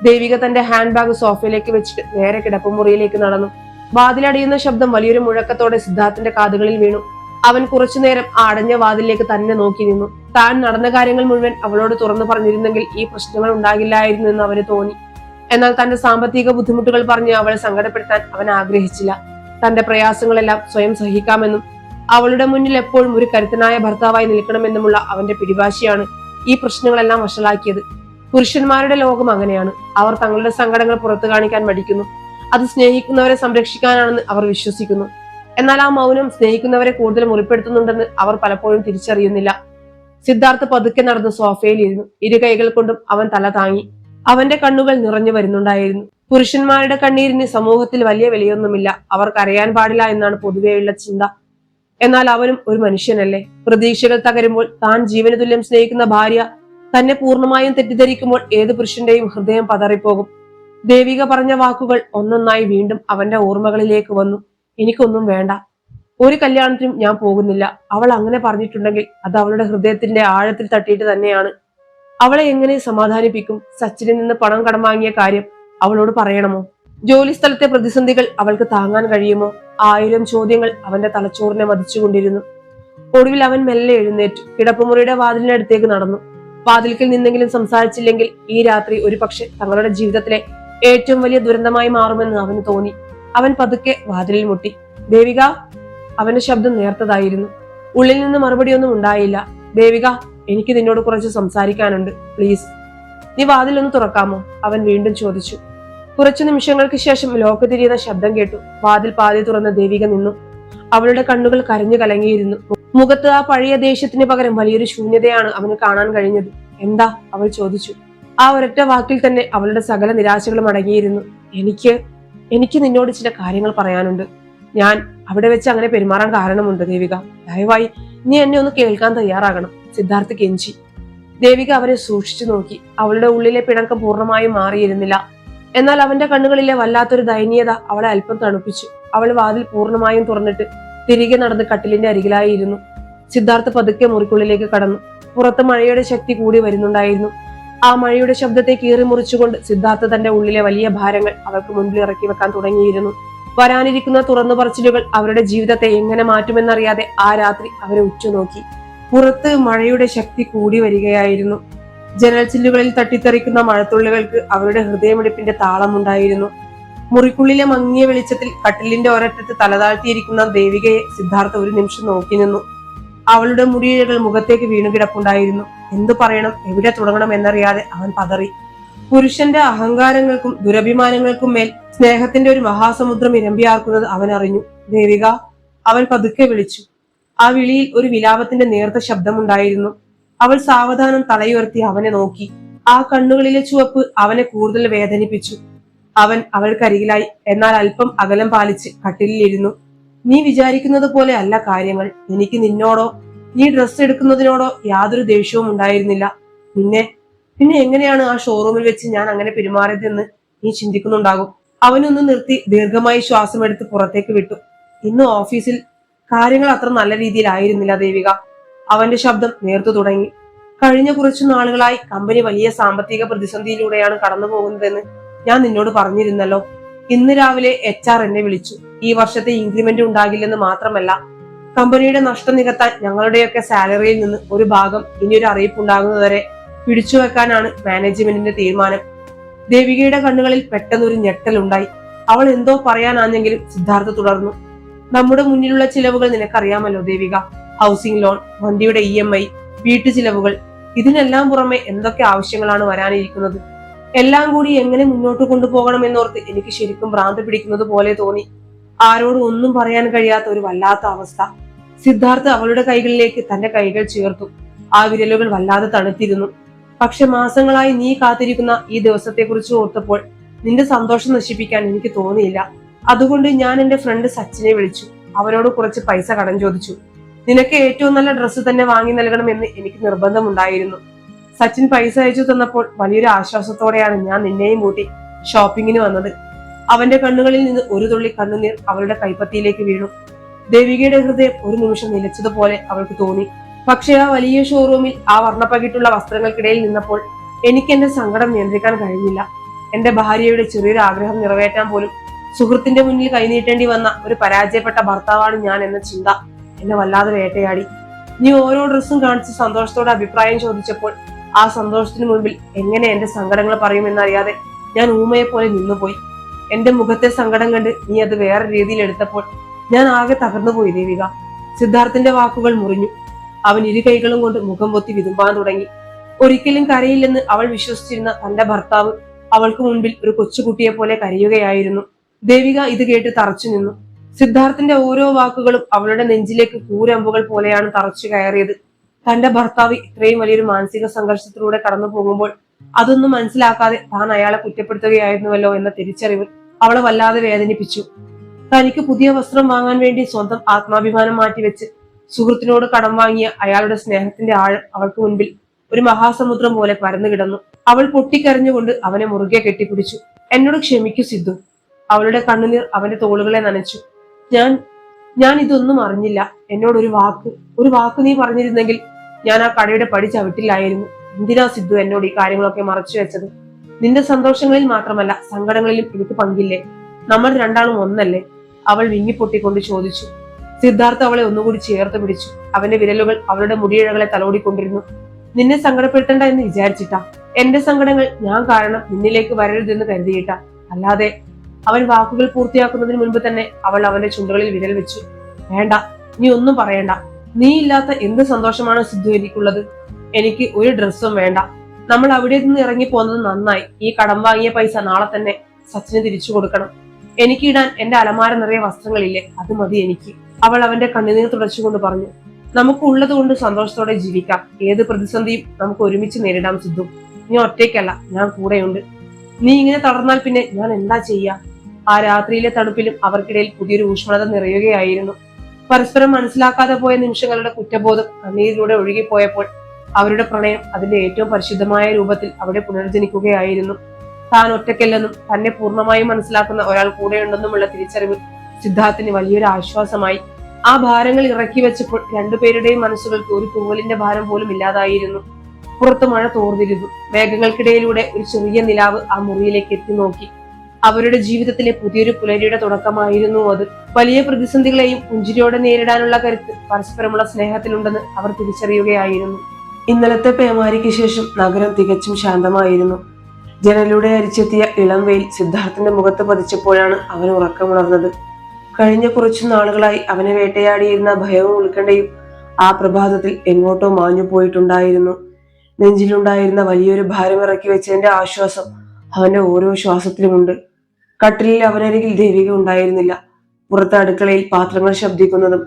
ദേവിക തന്റെ ഹാൻഡ് ബാഗ് സോഫയിലേക്ക് വെച്ചിട്ട് നേരെ കിടപ്പുമുറിയിലേക്ക് നടന്നു. വാതിലടിയുന്ന ശബ്ദം വലിയൊരു മുഴക്കത്തോടെ സിദ്ധാർത്ഥിന്റെ കാതുകളിൽ വീണു. അവൻ കുറച്ചുനേരം ആ അടഞ്ഞ വാതിലേക്ക് തന്നെ നോക്കി നിന്നു. താൻ നടന്ന കാര്യങ്ങൾ മുഴുവൻ അവളോട് തുറന്നു പറഞ്ഞിരുന്നെങ്കിൽ ഈ പ്രശ്നങ്ങൾ ഉണ്ടാകില്ലായിരുന്നു എന്ന് അവന് തോന്നി. എന്നാൽ തന്റെ സാമ്പത്തിക ബുദ്ധിമുട്ടുകൾ പറഞ്ഞ് അവളെ സങ്കടപ്പെടുത്താൻ അവൻ ആഗ്രഹിച്ചില്ല. തന്റെ പ്രയാസങ്ങളെല്ലാം സ്വയം സഹിക്കാമെന്നും അവളുടെ മുന്നിൽ എപ്പോഴും ഒരു കരുത്തനായ ഭർത്താവായി നിൽക്കണമെന്നുമുള്ള അവന്റെ പിടിവാശിയാണ് ഈ പ്രശ്നങ്ങളെല്ലാം വഷളാക്കിയത്. പുരുഷന്മാരുടെ ലോകം അങ്ങനെയാണ്. അവർ തങ്ങളുടെ സങ്കടങ്ങൾ പുറത്തു കാണിക്കാൻ മടിക്കുന്നു. അത് സ്നേഹിക്കുന്നവരെ സംരക്ഷിക്കാനാണെന്ന് അവർ വിശ്വസിക്കുന്നു. എന്നാൽ ആ മൗനം സ്നേഹിക്കുന്നവരെ കൂടുതൽ മുറിപ്പെടുത്തുന്നുണ്ടെന്ന് അവർ പലപ്പോഴും തിരിച്ചറിയുന്നില്ല. സിദ്ധാർത്ഥ് പതുക്കെ നടന്ന് സോഫയിലിരുന്നു. ഇരു കൈകൾ കൊണ്ടും അവൻ തല താങ്ങി. അവന്റെ കണ്ണുകൾ നിറഞ്ഞു വരുന്നുണ്ടായിരുന്നു. പുരുഷന്മാരുടെ കണ്ണീരിന് സമൂഹത്തിൽ വലിയ വിലയൊന്നുമില്ല. അവർ കരയാൻ പാടില്ല എന്നാണ് പൊതുവെയുള്ള ചിന്ത. എന്നാൽ അവനും ഒരു മനുഷ്യനല്ലേ? പ്രതീക്ഷകൾ തകരുമ്പോൾ, താൻ ജീവന് തുല്യം സ്നേഹിക്കുന്ന ഭാര്യ തന്നെ പൂർണ്ണമായും തെറ്റിദ്ധരിക്കുമ്പോൾ ഏത് പുരുഷന്റെയും ഹൃദയം പതറിപ്പോകും. ദേവിക പറഞ്ഞ വാക്കുകൾ ഒന്നൊന്നായി വീണ്ടും അവന്റെ ഓർമ്മകളിലേക്ക് വന്നു. എനിക്കൊന്നും വേണ്ട, ഒരു കല്യാണത്തിനും ഞാൻ പോകുന്നില്ല. അവൾ അങ്ങനെ പറഞ്ഞിട്ടുണ്ടെങ്കിൽ അത് അവളുടെ ഹൃദയത്തിന്റെ ആഴത്തിൽ തട്ടിയിട്ട് തന്നെയാണ്. അവളെ എങ്ങനെ സമാധാനിപ്പിക്കും? സച്ചിനിൽ നിന്ന് പണം കടം വാങ്ങിയ കാര്യം അവളോട് പറയണമോ? ജോലി സ്ഥലത്തെ പ്രതിസന്ധികൾ അവൾക്ക് താങ്ങാൻ കഴിയുമോ? 1000 ചോദ്യങ്ങൾ അവന്റെ തലച്ചോറിനെ മതിച്ചുകൊണ്ടിരുന്നു. ഒടുവിൽ അവൻ മെല്ലെ എഴുന്നേറ്റു. കിടപ്പുമുറിയുടെ വാതിലിനടുത്തേക്ക് നടന്നു. വാതിൽക്കൽ നിന്നെങ്കിലും സംസാരിച്ചില്ലെങ്കിൽ ഈ രാത്രി ഒരു പക്ഷെ തങ്ങളുടെ ജീവിതത്തിലെ ഏറ്റവും വലിയ ദുരന്തമായി മാറുമെന്ന് അവന് തോന്നി. അവൻ പതുക്കെ വാതിലിൽ മുട്ടി. ദേവിക. അവന്റെ ശബ്ദം നേർത്തതായിരുന്നു. ഉള്ളിൽ നിന്ന് മറുപടിയൊന്നും ഉണ്ടായില്ല. ദേവിക, എനിക്ക് നിന്നോട് കുറച്ച് സംസാരിക്കാനുണ്ട്, പ്ലീസ്. നീ വാതിലൊന്ന് തുറക്കാമോ? അവൻ വീണ്ടും ചോദിച്ചു. കുറച്ചു നിമിഷങ്ങൾക്ക് ശേഷം ലോക്ക് തിരിയുന്ന ശബ്ദം കേട്ടു. വാതിൽ പാതി തുറന്ന ദേവിക നിന്നു. അവളുടെ കണ്ണുകൾ കരഞ്ഞു കലങ്ങിയിരുന്നു. മുഖത്ത് ആ പഴയ ദേഷ്യത്തിന് പകരം വലിയൊരു ശൂന്യതയാണ് അവന് കാണാൻ കഴിഞ്ഞത്. എന്താ? അവൾ ചോദിച്ചു. ആ ഒരൊറ്റ വാക്കിൽ തന്നെ അവളുടെ സകല നിരാശകളും അടങ്ങിയിരുന്നു. എനിക്ക് നിന്നോട് ചില കാര്യങ്ങൾ പറയാനുണ്ട്. ഞാൻ അവിടെ വെച്ച് അങ്ങനെ പെരുമാറാൻ കാരണമുണ്ട് ദേവിക. ദയവായി നീ എന്നെ ഒന്ന് കേൾക്കാൻ തയ്യാറാകണം, സിദ്ധാർത്ഥ് കെഞ്ചി. ദേവിക അവനെ സൂക്ഷിച്ചു നോക്കി. അവളുടെ ഉള്ളിലെ പിണക്കം പൂർണ്ണമായും മാറിയിരുന്നില്ല. എന്നാൽ അവന്റെ കണ്ണുകളിലെ വല്ലാത്തൊരു ദയനീയത അവളെ അല്പം തണുപ്പിച്ചു. അവൾ വാതിൽ പൂർണ്ണമായും തുറന്നിട്ട് തിരികെ നടന്ന് കട്ടിലിന്റെ അരികിലായിരുന്നു. സിദ്ധാർത്ഥ് പതുക്കെ മുറിക്കുള്ളിലേക്ക് കടന്നു. പുറത്ത് മഴയുടെ ശക്തി കൂടി വരുന്നുണ്ടായിരുന്നു. ആ മഴയുടെ ശബ്ദത്തെ കീറി മുറിച്ചുകൊണ്ട് സിദ്ധാർത്ഥ് തന്റെ ഉള്ളിലെ വലിയ ഭാരങ്ങൾ അവൾക്ക് മുൻപിൽ ഇറക്കി വെക്കാൻ തുടങ്ങിയിരുന്നു. വരാനിരിക്കുന്ന തുറന്നു പറച്ചിലുകൾ അവരുടെ ജീവിതത്തെ എങ്ങനെ മാറ്റുമെന്നറിയാതെ ആ രാത്രി അവരെ ഉറ്റുനോക്കി. പുറത്ത് മഴയുടെ ശക്തി കൂടി വരികയായിരുന്നു. ജനൽ ചില്ലുകളിൽ തട്ടിത്തെറിക്കുന്ന മഴത്തുള്ളികൾക്ക് അവരുടെ ഹൃദയമിടിപ്പിന്റെ താളമുണ്ടായിരുന്നു. മുറിക്കുള്ളിലെ മങ്ങിയ വെളിച്ചത്തിൽ കട്ടിലിന്റെ ഒരറ്റത്ത് തലതാഴ്ത്തിയിരിക്കുന്ന ദേവികയെ സിദ്ധാർത്ഥ ഒരു നിമിഷം നോക്കി നിന്നു. അവളുടെ മുടിയിഴകൾ മുഖത്തേക്ക് വീണു കിടപ്പുണ്ടായിരുന്നു. എന്തു പറയണം, എവിടെ തുടങ്ങണം എന്നറിയാതെ അവൻ പതറി. പുരുഷന്റെ അഹങ്കാരങ്ങൾക്കും ദുരഭിമാനങ്ങൾക്കും മേൽ സ്നേഹത്തിന്റെ ഒരു മഹാസമുദ്രം ഇരമ്പിയാർക്കുന്നത് അവൻ അറിഞ്ഞു. ദേവിക, അവൻ പതുക്കെ വിളിച്ചു. ആ വിളിയിൽ ഒരു വിലാപത്തിന്റെ നേർത്ത ശബ്ദമുണ്ടായിരുന്നു. അവൾ സാവധാനം തലയുയർത്തി അവനെ നോക്കി. ആ കണ്ണുകളിലെ ചുവപ്പ് അവനെ കൂടുതൽ വേദനിപ്പിച്ചു. അവൻ അവൾക്കരികിലായി, എന്നാൽ അല്പം അകലം പാലിച്ച് കട്ടിലിരുന്നു. നീ വിചാരിക്കുന്നത് പോലെ അല്ല കാര്യങ്ങൾ. എനിക്ക് നിന്നോടോ നീ ഡ്രസ്സ് എടുക്കുന്നതിനോടോ യാതൊരു ദേഷ്യവും ഉണ്ടായിരുന്നില്ല. പിന്നെ എങ്ങനെയാണ് ആ ഷോറൂമിൽ വെച്ച് ഞാൻ അങ്ങനെ പെരുമാറിയതെന്ന് നീ ചിന്തിക്കുന്നുണ്ടാകും. അവനൊന്ന് നിർത്തി ദീർഘമായി ശ്വാസമെടുത്ത് പുറത്തേക്ക് വിട്ടു. ഇന്ന് ഓഫീസിൽ കാര്യങ്ങൾ അത്ര നല്ല രീതിയിലായിരുന്നില്ല ദേവിക. അവന്റെ ശബ്ദം നേർത്തു തുടങ്ങി. കഴിഞ്ഞ കുറച്ചു നാളുകളായി കമ്പനി വലിയ സാമ്പത്തിക പ്രതിസന്ധിയിലൂടെയാണ് കടന്നു പോകുന്നതെന്ന് ഞാൻ നിന്നോട് പറഞ്ഞിരുന്നല്ലോ. ഇന്ന് രാവിലെ HR എന്നെ വിളിച്ചു. ഈ വർഷത്തെ ഇൻക്രിമെന്റ് ഉണ്ടാകില്ലെന്ന് മാത്രമല്ല, കമ്പനിയുടെ നഷ്ടം നികത്താൻ ഞങ്ങളുടെയൊക്കെ സാലറിയിൽ നിന്ന് ഒരു ഭാഗം ഇനിയൊരു അറിയിപ്പ് ഉണ്ടാകുന്നതുവരെ പിടിച്ചു വെക്കാനാണ് മാനേജ്മെന്റിന്റെ തീരുമാനം. ദേവികയുടെ കണ്ണുകളിൽ പെട്ടെന്നൊരു ഞെട്ടലുണ്ടായി. അവൾ എന്തോ പറയാനാണെങ്കിലും സിദ്ധാർത്ഥ തുടർന്നു. നമ്മുടെ മുന്നിലുള്ള ചിലവുകൾ നിനക്കറിയാമല്ലോ ദേവിക. ഹൗസിംഗ് ലോൺ, വണ്ടിയുടെ EMI, വീട്ടു ചിലവുകൾ, ഇതിനെല്ലാം പുറമെ എന്തൊക്കെ ആവശ്യങ്ങളാണ് വരാനിരിക്കുന്നത്. എല്ലാം കൂടി എങ്ങനെ മുന്നോട്ട് കൊണ്ടുപോകണം എന്നോർത്ത് എനിക്ക് ശരിക്കും ഭ്രാന്ത് പിടിക്കുന്നത് പോലെ തോന്നി. ആരോടും ഒന്നും പറയാൻ കഴിയാത്ത ഒരു വല്ലാത്ത അവസ്ഥ. സിദ്ധാർത്ഥ് അവളുടെ കൈകളിലേക്ക് തന്റെ കൈകൾ ചേർത്തു. ആ വിരലുകൾ വല്ലാതെ തണുത്തിരുന്നു. പക്ഷെ മാസങ്ങളായി നീ കാത്തിരിക്കുന്ന ഈ ദിവസത്തെക്കുറിച്ച് ഓർത്തപ്പോൾ നിന്റെ സന്തോഷം നശിപ്പിക്കാൻ എനിക്ക് തോന്നിയില്ല. അതുകൊണ്ട് ഞാൻ എന്റെ ഫ്രണ്ട് സച്ചിനെ വിളിച്ചു. അവരോട് കുറച്ച് പൈസ കടം ചോദിച്ചു. നിനക്ക് ഏറ്റവും നല്ല ഡ്രസ്സ് തന്നെ വാങ്ങി നൽകണമെന്ന് എനിക്ക് നിർബന്ധമുണ്ടായിരുന്നു. സച്ചിൻ പൈസ അയച്ചു തന്നപ്പോൾ വലിയൊരു ആശ്വാസത്തോടെയാണ് ഞാൻ നിന്നെയും കൂട്ടി ഷോപ്പിങ്ങിന് വന്നത്. അവന്റെ കണ്ണുകളിൽ നിന്ന് ഒരു തുള്ളി കണ്ണുനീർ അവളുടെ കൈപ്പത്തിയിലേക്ക് വീണു. ദേവികയുടെ ഹൃദയം ഒരു നിമിഷം നിലച്ചതുപോലെ അവൾക്ക് തോന്നി. പക്ഷെ ആ വലിയ ഷോറൂമിൽ ആ വർണ്ണപ്പകിട്ടുള്ള വസ്ത്രങ്ങൾക്കിടയിൽ നിന്നപ്പോൾ എനിക്ക് എന്റെ സങ്കടം നിയന്ത്രിക്കാൻ കഴിഞ്ഞില്ല. എന്റെ ഭാര്യയുടെ ചെറിയൊരു ആഗ്രഹം നിറവേറ്റാൻ പോലും സുഹൃത്തിന്റെ മുന്നിൽ കൈനീട്ടേണ്ടി വന്ന ഒരു പരാജയപ്പെട്ട ഭർത്താവാണ് ഞാൻ എന്ന ചിന്ത എന്നെ വല്ലാതെ വേട്ടയാടി. നീ ഓരോ ഡ്രസ്സും കാണിച്ച് സന്തോഷത്തോടെ അഭിപ്രായം ചോദിച്ചപ്പോൾ ആ സന്തോഷത്തിന് മുൻപിൽ എങ്ങനെ എന്റെ സങ്കടങ്ങൾ പറയുമെന്നറിയാതെ ഞാൻ ഊമയെ പോലെ നിന്നുപോയി. എന്റെ മുഖത്തെ സങ്കടം കണ്ട് നീ അത് വേറെ രീതിയിൽ എടുത്തപ്പോൾ ഞാൻ ആകെ തകർന്നുപോയി ദേവിക. സിദ്ധാർത്ഥിന്റെ വാക്കുകൾ മുറിഞ്ഞു. അവൻ ഇരു കൈകളും കൊണ്ട് മുഖം പൊത്തി വിതുമ്പാൻ തുടങ്ങി. ഒരിക്കലും കരയില്ലെന്ന് അവൾ വിശ്വസിച്ചിരുന്ന തന്റെ ഭർത്താവ് അവൾക്ക് മുൻപിൽ ഒരു കൊച്ചുകുട്ടിയെ പോലെ കരയുകയായിരുന്നു. ദേവിക ഇത് കേട്ട് തറച്ചു നിന്നു. സിദ്ധാർത്ഥിന്റെ ഓരോ വാക്കുകളും അവളുടെ നെഞ്ചിലേക്ക് കൂരമ്പുകൾ പോലെയാണ് തറച്ചു കയറിയത്. തന്റെ ഭർത്താവ് ഇത്രയും വലിയൊരു മാനസിക സംഘർഷത്തിലൂടെ കടന്നു പോകുമ്പോൾ അതൊന്നും മനസ്സിലാക്കാതെ താൻ അയാളെ കുറ്റപ്പെടുത്തുകയായിരുന്നുവല്ലോ എന്ന തിരിച്ചറിവ് അവളെ വല്ലാതെ വേദനിപ്പിച്ചു. തനിക്ക് പുതിയ വസ്ത്രം വാങ്ങാൻ വേണ്ടി സ്വന്തം ആത്മാഭിമാനം മാറ്റിവെച്ച് സുഹൃത്തിനോട് കടം വാങ്ങിയ അയാളുടെ സ്നേഹത്തിന്റെ ആഴം അവൾക്ക് മുൻപിൽ ഒരു മഹാസമുദ്രം പോലെ പരന്നു കിടന്നു. അവൾ പൊട്ടിക്കരഞ്ഞുകൊണ്ട് അവനെ മുറുകെ കെട്ടിപ്പിടിച്ചു. എന്നോട് ക്ഷമിക്കൂ സിദ്ധു. അവളുടെ കണ്ണുനീർ അവന്റെ തോളുകളെ നനച്ചു. ഞാൻ ഇതൊന്നും അറിഞ്ഞില്ല. എന്നോട് ഒരു വാക്ക് നീ പറഞ്ഞിരുന്നെങ്കിൽ ഞാൻ ആ കടയുടെ പടി ചവിട്ടില്ലായിരുന്നു. എന്തിനാ സിദ്ധു എന്നോട് ഈ കാര്യങ്ങളൊക്കെ മറച്ചു വെച്ചത്? നിന്റെ സന്തോഷങ്ങളിൽ മാത്രമല്ല സങ്കടങ്ങളിലും എനിക്ക് പങ്കില്ലേ? നമ്മൾ രണ്ടാളും ഒന്നല്ലേ? അവൾ വിങ്ങിപ്പൊട്ടിക്കൊണ്ട് ചോദിച്ചു. സിദ്ധാർത്ഥ അവളെ ഒന്നുകൂടി ചേർത്ത് പിടിച്ചു. അവന്റെ വിരലുകൾ അവളുടെ മുടിയിഴകളെ തലോടിക്കൊണ്ടിരുന്നു. നിന്നെ സങ്കടപ്പെടുത്തണ്ട എന്ന് വിചാരിച്ചിട്ടാ. എന്റെ സങ്കടങ്ങൾ ഞാൻ കാരണം നിന്നിലേക്ക് വരരുതെന്ന് കരുതിയിട്ടാ. അല്ലാതെ. അവൻ വാക്കുകൾ പൂർത്തിയാക്കുന്നതിന് മുൻപ് തന്നെ അവൾ അവന്റെ ചുണ്ടുകളിൽ വിരൽ വെച്ചു. വേണ്ട, നീ ഒന്നും പറയണ്ട. നീ ഇല്ലാത്ത എന്ത് സന്തോഷമാണ് സിദ്ധു എനിക്കുള്ളത്. എനിക്ക് ഒരു ഡ്രസ്സും വേണ്ട. നമ്മൾ അവിടെ നിന്ന് ഇറങ്ങി പോകുന്നത് നന്നായി. ഈ കടം വാങ്ങിയ പൈസ നാളെ തന്നെ സച്ചിന് തിരിച്ചു കൊടുക്കണം. എനിക്ക് ഇടാൻ എന്റെ അലമാര നിറയെ വസ്ത്രങ്ങളില്ലേ, അത് മതി എനിക്ക്. അവൾ അവന്റെ കണ്ണുനീർ തുടച്ചുകൊണ്ട് പറഞ്ഞു. നമുക്ക് ഉള്ളത് കൊണ്ട് സന്തോഷത്തോടെ ജീവിക്കാം. ഏത് പ്രതിസന്ധിയും നമുക്ക് ഒരുമിച്ച് നേരിടാം സിദ്ധു. നീ ഒറ്റയ്ക്കല്ല, ഞാൻ കൂടെയുണ്ട്. നീ ഇങ്ങനെ തളർന്നാൽ പിന്നെ ഞാൻ എന്താ ചെയ്യാ? ആ രാത്രിയിലെ തണുപ്പിലും അവർക്കിടയിൽ പുതിയൊരു ഊഷ്മളത നിറയുകയായിരുന്നു. പരസ്പരം മനസ്സിലാക്കാതെ പോയ നിമിഷങ്ങളുടെ കുറ്റബോധം കണ്ണീരിലൂടെ ഒഴുകിപ്പോയപ്പോൾ അവരുടെ പ്രണയം അതിന്റെ ഏറ്റവും പരിശുദ്ധമായ രൂപത്തിൽ അവിടെ പുനർജനിക്കുകയായിരുന്നു. താൻ ഒറ്റയ്ക്കല്ലെന്നും തന്നെ പൂർണ്ണമായും മനസ്സിലാക്കുന്ന ഒരാൾ കൂടെയുണ്ടെന്നുമുള്ള തിരിച്ചറിവ് സിദ്ധാർത്ഥിന് വലിയൊരു ആശ്വാസമായി. ആ ഭാരങ്ങൾ ഇറക്കി വെച്ചപ്പോൾ രണ്ടുപേരുടെയും മനസ്സുകൾക്ക് ഒരു തൂവലിന്റെ ഭാരം പോലും ഇല്ലാതായിരുന്നു. പുറത്ത് മഴ തോർന്നിരുന്നു. മേഘങ്ങൾക്കിടയിലൂടെ ഒരു ചെറിയ നിലാവ് ആ മുറിയിലേക്ക് എത്തി നോക്കി. അവരുടെ ജീവിതത്തിലെ പുതിയൊരു പുലരിയുടെ തുടക്കമായിരുന്നു അത്. വലിയ പ്രതിസന്ധികളെയും പുഞ്ചിരിയോടെ നേരിടാനുള്ള കരുത്ത് പരസ്പരമുള്ള സ്നേഹത്തിലുണ്ടെന്ന് അവർ തിരിച്ചറിയുകയായിരുന്നു. ഇന്നലത്തെ പേമാരിക്ക് ശേഷം നഗരം തികച്ചും ശാന്തമായിരുന്നു. ജനലിലൂടെ അരിച്ചെത്തിയ ഇളം വെയിൽ സിദ്ധാർത്ഥന്റെ മുഖത്ത് പതിച്ചപ്പോഴാണ് അവൻ ഉറക്കമുണർന്നത്. കഴിഞ്ഞ കുറച്ചു നാളുകളായി അവനെ വേട്ടയാടിയിരുന്ന ഭയവും ഉത്കണ്ഠയും ആ പ്രഭാതത്തിൽ എങ്ങോട്ടോ മാഞ്ഞു പോയിട്ടുണ്ടായിരുന്നു. നെഞ്ചിലുണ്ടായിരുന്ന വലിയൊരു ഭാരം ഇറക്കി വെച്ചതിന്റെ ആശ്വാസം അവന്റെ ഓരോ ശ്വാസത്തിലുമുണ്ട്. കട്ടിലിൽ അവനരികിൽ ദേവിക ഉണ്ടായിരുന്നില്ല. പുറത്തെ അടുക്കളയിൽ പാത്രങ്ങൾ ശബ്ദിക്കുന്നതും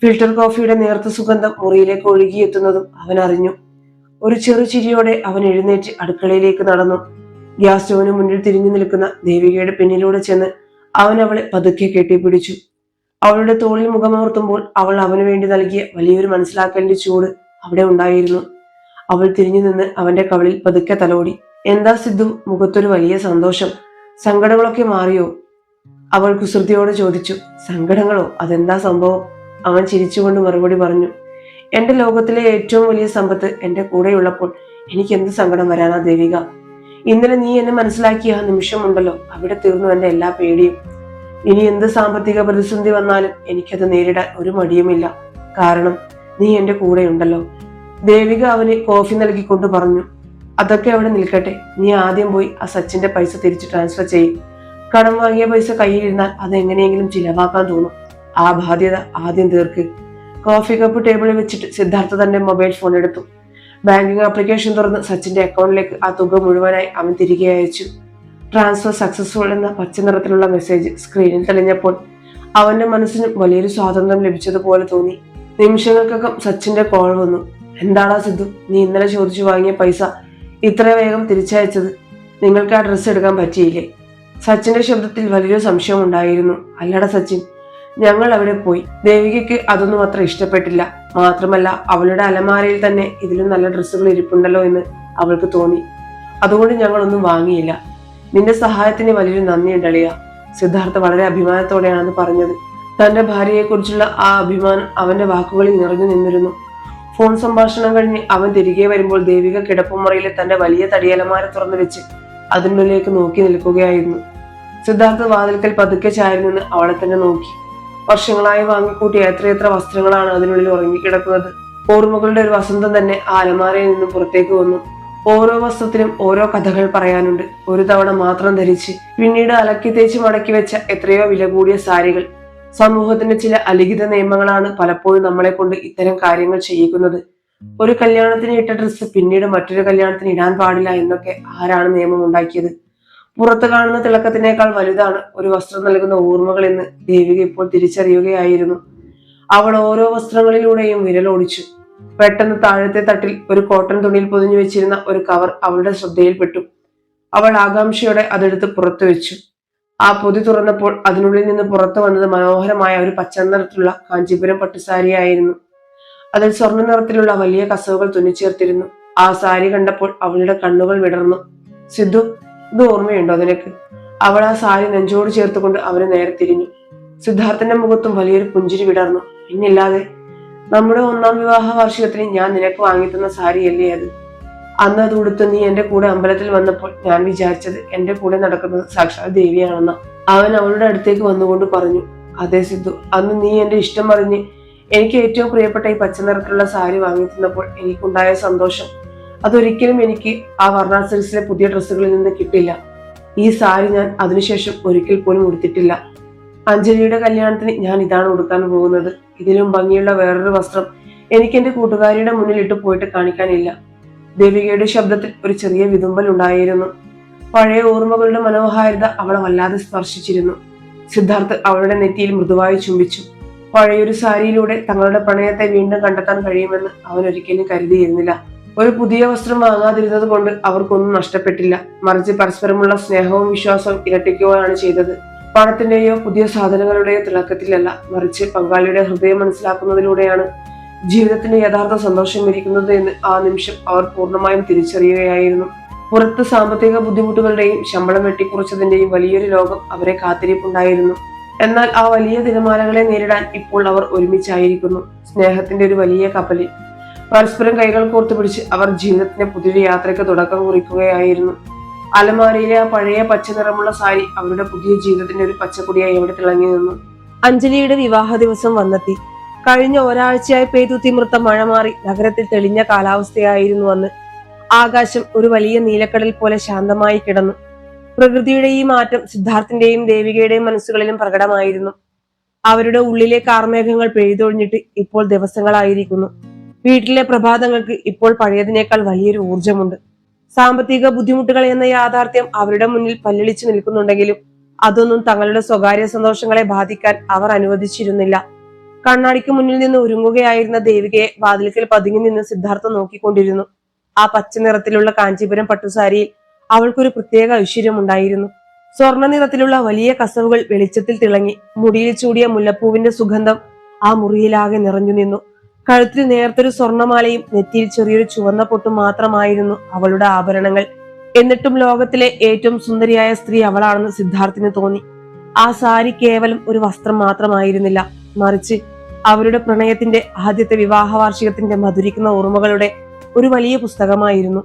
ഫിൽറ്റർ കോഫിയുടെ നേർത്ത സുഗന്ധം മുറിയിലേക്ക് ഒഴുകിയെത്തുന്നതും അവൻ അറിഞ്ഞു. ഒരു ചെറു ചിരിയോടെ അവൻ എഴുന്നേറ്റ് അടുക്കളയിലേക്ക് നടന്നു. ഗ്യാസ് സ്റ്റോവിന് മുന്നിൽ തിരിഞ്ഞു നിൽക്കുന്ന ദേവികയുടെ പിന്നിലൂടെ ചെന്ന് അവൻ അവളെ പതുക്കെ കെട്ടിപ്പിടിച്ചു. അവളുടെ തോളിൽ മുഖമോർത്തുമ്പോൾ അവൾ അവന് വേണ്ടി നൽകിയ വലിയൊരു മനസ്സിലാക്കലിന്റെ ചൂട് അവിടെ ഉണ്ടായിരുന്നു. അവൾ തിരിഞ്ഞു നിന്ന് അവന്റെ കവിളിൽ പതുക്കെ തലോടി. എന്താ സിദ്ധു, മുഖത്തൊരു വലിയ സന്തോഷം. സങ്കടങ്ങളൊക്കെ മാറിയോ? അവൾ കുസൃതിയോട് ചോദിച്ചു. സങ്കടങ്ങളോ? അതെന്താ സംഭവം? അവൻ ചിരിച്ചുകൊണ്ട് മറുപടി പറഞ്ഞു. എന്റെ ലോകത്തിലെ ഏറ്റവും വലിയ സമ്പത്ത് എന്റെ കൂടെയുള്ളപ്പോൾ എനിക്ക് എന്ത് സങ്കടം വരാനാ ദേവിക? ഇന്നലെ നീ എന്നെ മനസ്സിലാക്കിയ ആ നിമിഷമുണ്ടല്ലോ, അവിടെ തീർന്നു എന്റെ എല്ലാ പേടിയും. ഇനി എന്ത് സാമ്പത്തിക പ്രതിസന്ധി വന്നാലും എനിക്കത് നേരിടാൻ ഒരു മടിയുമില്ല. കാരണം നീ എന്റെ കൂടെയുണ്ടല്ലോ. ദേവിക അവന് കോഫി നൽകിക്കൊണ്ട് പറഞ്ഞു. അതൊക്കെ അവിടെ നിൽക്കട്ടെ. നീ ആദ്യം പോയി ആ സച്ചിന്റെ പൈസ തിരിച്ച് ട്രാൻസ്ഫർ ചെയ്യും. കടം വാങ്ങിയ പൈസ കയ്യിലിരുന്നാൽ അത് എങ്ങനെയെങ്കിലും ചിലവാക്കാൻ തോന്നും. ആ ബാധ്യത ആദ്യം തീർക്ക്. കോഫി കപ്പ് ടേബിളിൽ വെച്ചിട്ട് സിദ്ധാർത്ഥ തന്റെ മൊബൈൽ ഫോൺ എടുത്തു. ബാങ്കിങ് ആപ്ലിക്കേഷൻ തുറന്ന് സച്ചിന്റെ അക്കൗണ്ടിലേക്ക് ആ തുക മുഴുവനായി അവൻ തിരികെ അയച്ചു. ട്രാൻസ്ഫർ സക്സസ്ഫുൾ എന്ന പച്ച നിറത്തിലുള്ള മെസ്സേജ് സ്ക്രീനിൽ തെളിഞ്ഞപ്പോൾ അവന്റെ മനസ്സിന് വലിയൊരു സ്വാതന്ത്ര്യം ലഭിച്ചതുപോലെ തോന്നി. നിമിഷങ്ങൾക്കകം സച്ചിന്റെ കോൾ വന്നു. എന്താടാ സിദ്ധു, നീ ഇന്നലെ ചോദിച്ചു വാങ്ങിയ പൈസ ഇത്ര വേഗം തിരിച്ചയച്ചത്? നിങ്ങൾക്ക് ആ ഡ്രസ്സ് എടുക്കാൻ പറ്റിയില്ലേ? സച്ചിന്റെ ശബ്ദത്തിൽ വലിയൊരു സംശയം ഉണ്ടായിരുന്നു. അല്ലടാ സച്ചിൻ, ഞങ്ങൾ അവിടെ പോയി. ദേവികയ്ക്ക് അതൊന്നും അത്ര ഇഷ്ടപ്പെട്ടില്ല. മാത്രമല്ല അവളുടെ അലമാരയിൽ തന്നെ ഇതിലും നല്ല ഡ്രസ്സുകൾ ഇരിപ്പുണ്ടല്ലോ എന്ന് അവൾക്ക് തോന്നി. അതുകൊണ്ട് ഞങ്ങളൊന്നും വാങ്ങിയില്ല. നിന്റെ സഹായത്തിന് വലിയൊരു നന്ദിയുണ്ട് അളിയ. സിദ്ധാർത്ഥ വളരെ അഭിമാനത്തോടെയാണ് പറഞ്ഞത്. തന്റെ ഭാര്യയെക്കുറിച്ചുള്ള ആ അഭിമാനം അവന്റെ വാക്കുകളിൽ നിറഞ്ഞു നിന്നിരുന്നു. ഫോൺ സംഭാഷണം കഴിഞ്ഞ് അവൻ തിരികെ വരുമ്പോൾ ദേവിക കിടപ്പുമുറിയിലെ തന്റെ വലിയ തടിയലമാര തുറന്നു വെച്ച് അതിനുള്ളിലേക്ക് നോക്കി നിൽക്കുകയായിരുന്നു. സിദ്ധാർത്ഥ വാതിൽക്കൽ പതുക്കെ ചാരി നിന്ന് അവളെ തന്നെ നോക്കി. വർഷങ്ങളായി വാങ്ങിക്കൂട്ടിയ എത്രയെത്ര വസ്ത്രങ്ങളാണ് അതിനുള്ളിൽ ഉറങ്ങിക്കിടക്കുന്നത്. ഓർമ്മകളുടെ ഒരു വസന്തം തന്നെ ആ അലമാരയിൽ നിന്നും പുറത്തേക്ക് വന്നു. ഓരോ വസ്ത്രത്തിനും ഓരോ കഥകൾ പറയാനുണ്ട്. ഒരു തവണ മാത്രം ധരിച്ച് പിന്നീട് അലക്കി തേച്ച് മടക്കി വെച്ച എത്രയോ വില കൂടിയ സാരികൾ. സമൂഹത്തിന്റെ ചില അലിഖിത നിയമങ്ങളാണ് പലപ്പോഴും നമ്മളെ കൊണ്ട് ഇത്തരം കാര്യങ്ങൾ ചെയ്യിക്കുന്നത്. ഒരു കല്യാണത്തിന് ഇട്ട ഡ്രസ്സ് പിന്നീട് മറ്റൊരു കല്യാണത്തിന് ഇടാൻ പാടില്ല എന്നൊക്കെ ആരാണ് നിയമം ഉണ്ടാക്കിയത്? പുറത്ത് കാണുന്ന തിളക്കത്തിനേക്കാൾ വലുതാണ് ഒരു വസ്ത്രം നൽകുന്ന ഓർമ്മകൾ എന്ന് ദേവിക ഇപ്പോൾ തിരിച്ചറിയുകയായിരുന്നു. അവൾ ഓരോ വസ്ത്രങ്ങളിലൂടെയും വിരലോടിച്ചു. പെട്ടെന്ന് താഴത്തെ തട്ടിൽ ഒരു കോട്ടൺ തുണിയിൽ പൊതിഞ്ഞു വെച്ചിരുന്ന ഒരു കവർ അവളുടെ ശ്രദ്ധയിൽപ്പെട്ടു. അവൾ ആകാംക്ഷയോടെ അതെടുത്ത് പുറത്തു വെച്ചു. ആ പൊതി തുറന്നപ്പോൾ അതിനുള്ളിൽ നിന്ന് പുറത്തു വന്നത് മനോഹരമായ ഒരു പച്ച നിറത്തിലുള്ള കാഞ്ചീപുരം പട്ടുസാരിയായിരുന്നു. അതിൽ സ്വർണ്ണ നിറത്തിലുള്ള വലിയ കസവുകൾ തുന്നിച്ചേർത്തിരുന്നു. ആ സാരി കണ്ടപ്പോൾ അവളുടെ കണ്ണുകൾ വിടർന്നു. സിദ്ധു, ഇത് ഓർമ്മയുണ്ടോ നിനക്ക്? അവൾ ആ സാരി നെഞ്ചോട് ചേർത്തുകൊണ്ട് അവന് നേരെ തിരിഞ്ഞു. സിദ്ധാർത്ഥന്റെ മുഖത്തും വലിയൊരു പുഞ്ചിരി വിടർന്നു. പിന്നില്ലാതെ, നമ്മുടെ 1ാം വിവാഹ വാർഷികത്തിന് ഞാൻ നിനക്ക് വാങ്ങിത്തന്ന സാരിയല്ലേ അത്? അന്ന് അത് ഉടുത്ത് നീ എന്റെ കൂടെ അമ്പലത്തിൽ വന്നപ്പോൾ ഞാൻ വിചാരിച്ചത് എന്റെ കൂടെ നടക്കുന്നത് സാക്ഷാൽ ദേവിയാണെന്ന. അവൻ അവളുടെ അടുത്തേക്ക് വന്നുകൊണ്ട് പറഞ്ഞു. അതെ സിദ്ധു, അന്ന് നീ എന്റെ ഇഷ്ടം പറഞ്ഞ് എനിക്ക് ഏറ്റവും പ്രിയപ്പെട്ട ഈ പച്ച നിറത്തിലുള്ള സാരി വാങ്ങി തന്നപ്പോൾ എനിക്കുണ്ടായ സന്തോഷം അതൊരിക്കലും എനിക്ക് ആ വർണ്ണ സിൽക്സിലെ പുതിയ ഡ്രസ്സുകളിൽ നിന്ന് കിട്ടില്ല. ഈ സാരി ഞാൻ അതിനുശേഷം ഒരിക്കൽ പോലും ഉടുത്തിട്ടില്ല. അഞ്ജലിയുടെ കല്യാണത്തിന് ഞാൻ ഇതാണ് ഉടുക്കാൻ പോകുന്നത്. ഇതിലും ഭംഗിയുള്ള വേറൊരു വസ്ത്രം എനിക്ക് എന്റെ കൂട്ടുകാരിയുടെ മുന്നിൽ ഇട്ട് പോയിട്ട് കാണിക്കാനില്ല. ദേവികയുടെ ശബ്ദത്തിൽ ഒരു ചെറിയ വിതുമ്പൽ ഉണ്ടായിരുന്നു. പഴയ ഓർമ്മകളുടെ മനോഹാരിത അവളെ വല്ലാതെ സ്പർശിച്ചിരുന്നു. സിദ്ധാർത്ഥ് അവളുടെ നെറ്റിയിൽ മൃദുവായി ചുംബിച്ചു. പഴയൊരു സാരിയിലൂടെ തങ്ങളുടെ പ്രണയത്തെ വീണ്ടും കണ്ടെത്താൻ കഴിയുമെന്ന് അവൻ ഒരിക്കലും കരുതിയിരുന്നില്ല. ഒരു പുതിയ വസ്ത്രം വാങ്ങാതിരുന്നത് കൊണ്ട് അവർക്കൊന്നും നഷ്ടപ്പെട്ടില്ല. മറിച്ച് പരസ്പരമുള്ള സ്നേഹവും വിശ്വാസവും ഇരട്ടിക്കുകയാണ് ചെയ്തത്. പണത്തിന്റെയോ പുതിയ സാധനങ്ങളുടെയോ തിളക്കത്തിലല്ല, മറിച്ച് പങ്കാളിയുടെ ഹൃദയം മനസ്സിലാക്കുന്നതിലൂടെയാണ് ജീവിതത്തിന്റെ യഥാർത്ഥ സന്തോഷം ഇരിക്കുന്നത് എന്ന് ആ നിമിഷം അവർ പൂർണ്ണമായും തിരിച്ചറിയുകയായിരുന്നു. പുറത്ത് സാമ്പത്തിക ബുദ്ധിമുട്ടുകളുടെയും ശമ്പളം വെട്ടിക്കുറച്ചതിന്റെയും വലിയൊരു ലോകം അവരെ കാത്തിരിപ്പുണ്ടായിരുന്നു. എന്നാൽ ആ വലിയ തിരമാലകളെ നേരിടാൻ ഇപ്പോൾ അവർ ഒരുമിച്ചായിരിക്കുന്നു, സ്നേഹത്തിന്റെ ഒരു വലിയ കപ്പലിൽ. പരസ്പരം കൈകൾ കോർത്തു പിടിച്ച് അവർ ജീവിതത്തിന്റെ പുതിയൊരു യാത്രയ്ക്ക് തുടക്കം കുറിക്കുകയായിരുന്നു. അലമാരയിലെ ആ പഴയ പച്ച നിറമുള്ള സാരി അവരുടെ പുതിയ ജീവിതത്തിന്റെ ഒരു പച്ചക്കൊടിയായി അവിടെ തിളങ്ങി നിന്നു. അഞ്ജലിയുടെ വിവാഹ ദിവസം വന്നെത്തി. കഴിഞ്ഞ ഒരാഴ്ചയായി പെയ്തു തിമിർത്ത മഴ മാറി നഗരത്തിൽ തെളിഞ്ഞ കാലാവസ്ഥയായിരുന്നു അന്ന്. ആകാശം ഒരു വലിയ നീലക്കടൽ പോലെ ശാന്തമായി കിടന്നു. പ്രകൃതിയുടെ ഈ മാറ്റം സിദ്ധാർത്ഥിന്റെയും ദേവികയുടെയും മനസ്സുകളിലും പ്രകടമായിരുന്നു. അവരുടെ ഉള്ളിലെ കാർമേഘങ്ങൾ പെയ്തൊഴിഞ്ഞിട്ട് ഇപ്പോൾ ദിവസങ്ങളായിരിക്കുന്നു. വീട്ടിലെ പ്രഭാതങ്ങൾക്ക് ഇപ്പോൾ പഴയതിനേക്കാൾ വലിയൊരു ഊർജമുണ്ട്. സാമ്പത്തിക ബുദ്ധിമുട്ടുകൾ എന്ന യാഥാർത്ഥ്യം അവരുടെ മുന്നിൽ പല്ലിളിച്ചു നിൽക്കുന്നുണ്ടെങ്കിലും അതൊന്നും തങ്ങളുടെ സ്വകാര്യ സന്തോഷങ്ങളെ ബാധിക്കാൻ അവർ അനുവദിച്ചിരുന്നില്ല. കണ്ണാടിക്ക് മുന്നിൽ നിന്ന് ഒരുങ്ങുകയായിരുന്ന ദേവികയെ വാതിൽക്കൽ പതുങ്ങി നിന്ന് സിദ്ധാർത്ഥ നോക്കിക്കൊണ്ടിരുന്നു. ആ പച്ച നിറത്തിലുള്ള കാഞ്ചീപുരം പട്ടുസാരിയിൽ അവൾക്കൊരു പ്രത്യേക ഐശ്വര്യമുണ്ടായിരുന്നു. സ്വർണ്ണ നിറത്തിലുള്ള വലിയ കസവുകൾ വെളിച്ചത്തിൽ തിളങ്ങി. മുടിയിൽ ചൂടിയ മുല്ലപ്പൂവിന്റെ സുഗന്ധം ആ മുറിയിലാകെ നിറഞ്ഞു നിന്നു. കഴുത്തിൽ നേർത്തൊരു സ്വർണമാലയും നെറ്റിയിൽ ചെറിയൊരു ചുവന്ന പൊട്ടും മാത്രമായിരുന്നു അവളുടെ ആഭരണങ്ങൾ. എന്നിട്ടും ലോകത്തിലെ ഏറ്റവും സുന്ദരിയായ സ്ത്രീ അവളാണെന്ന് സിദ്ധാർത്ഥിന് തോന്നി. ആ സാരി കേവലം ഒരു വസ്ത്രം മാത്രമായിരുന്നില്ല, മറിച്ച് അവരുടെ പ്രണയത്തിന്റെ ആദ്യത്തെ വിവാഹ വാർഷികത്തിന്റെ മധുരിക്കുന്ന ഓർമ്മകളുടെ ഒരു വലിയ പുസ്തകമായിരുന്നു.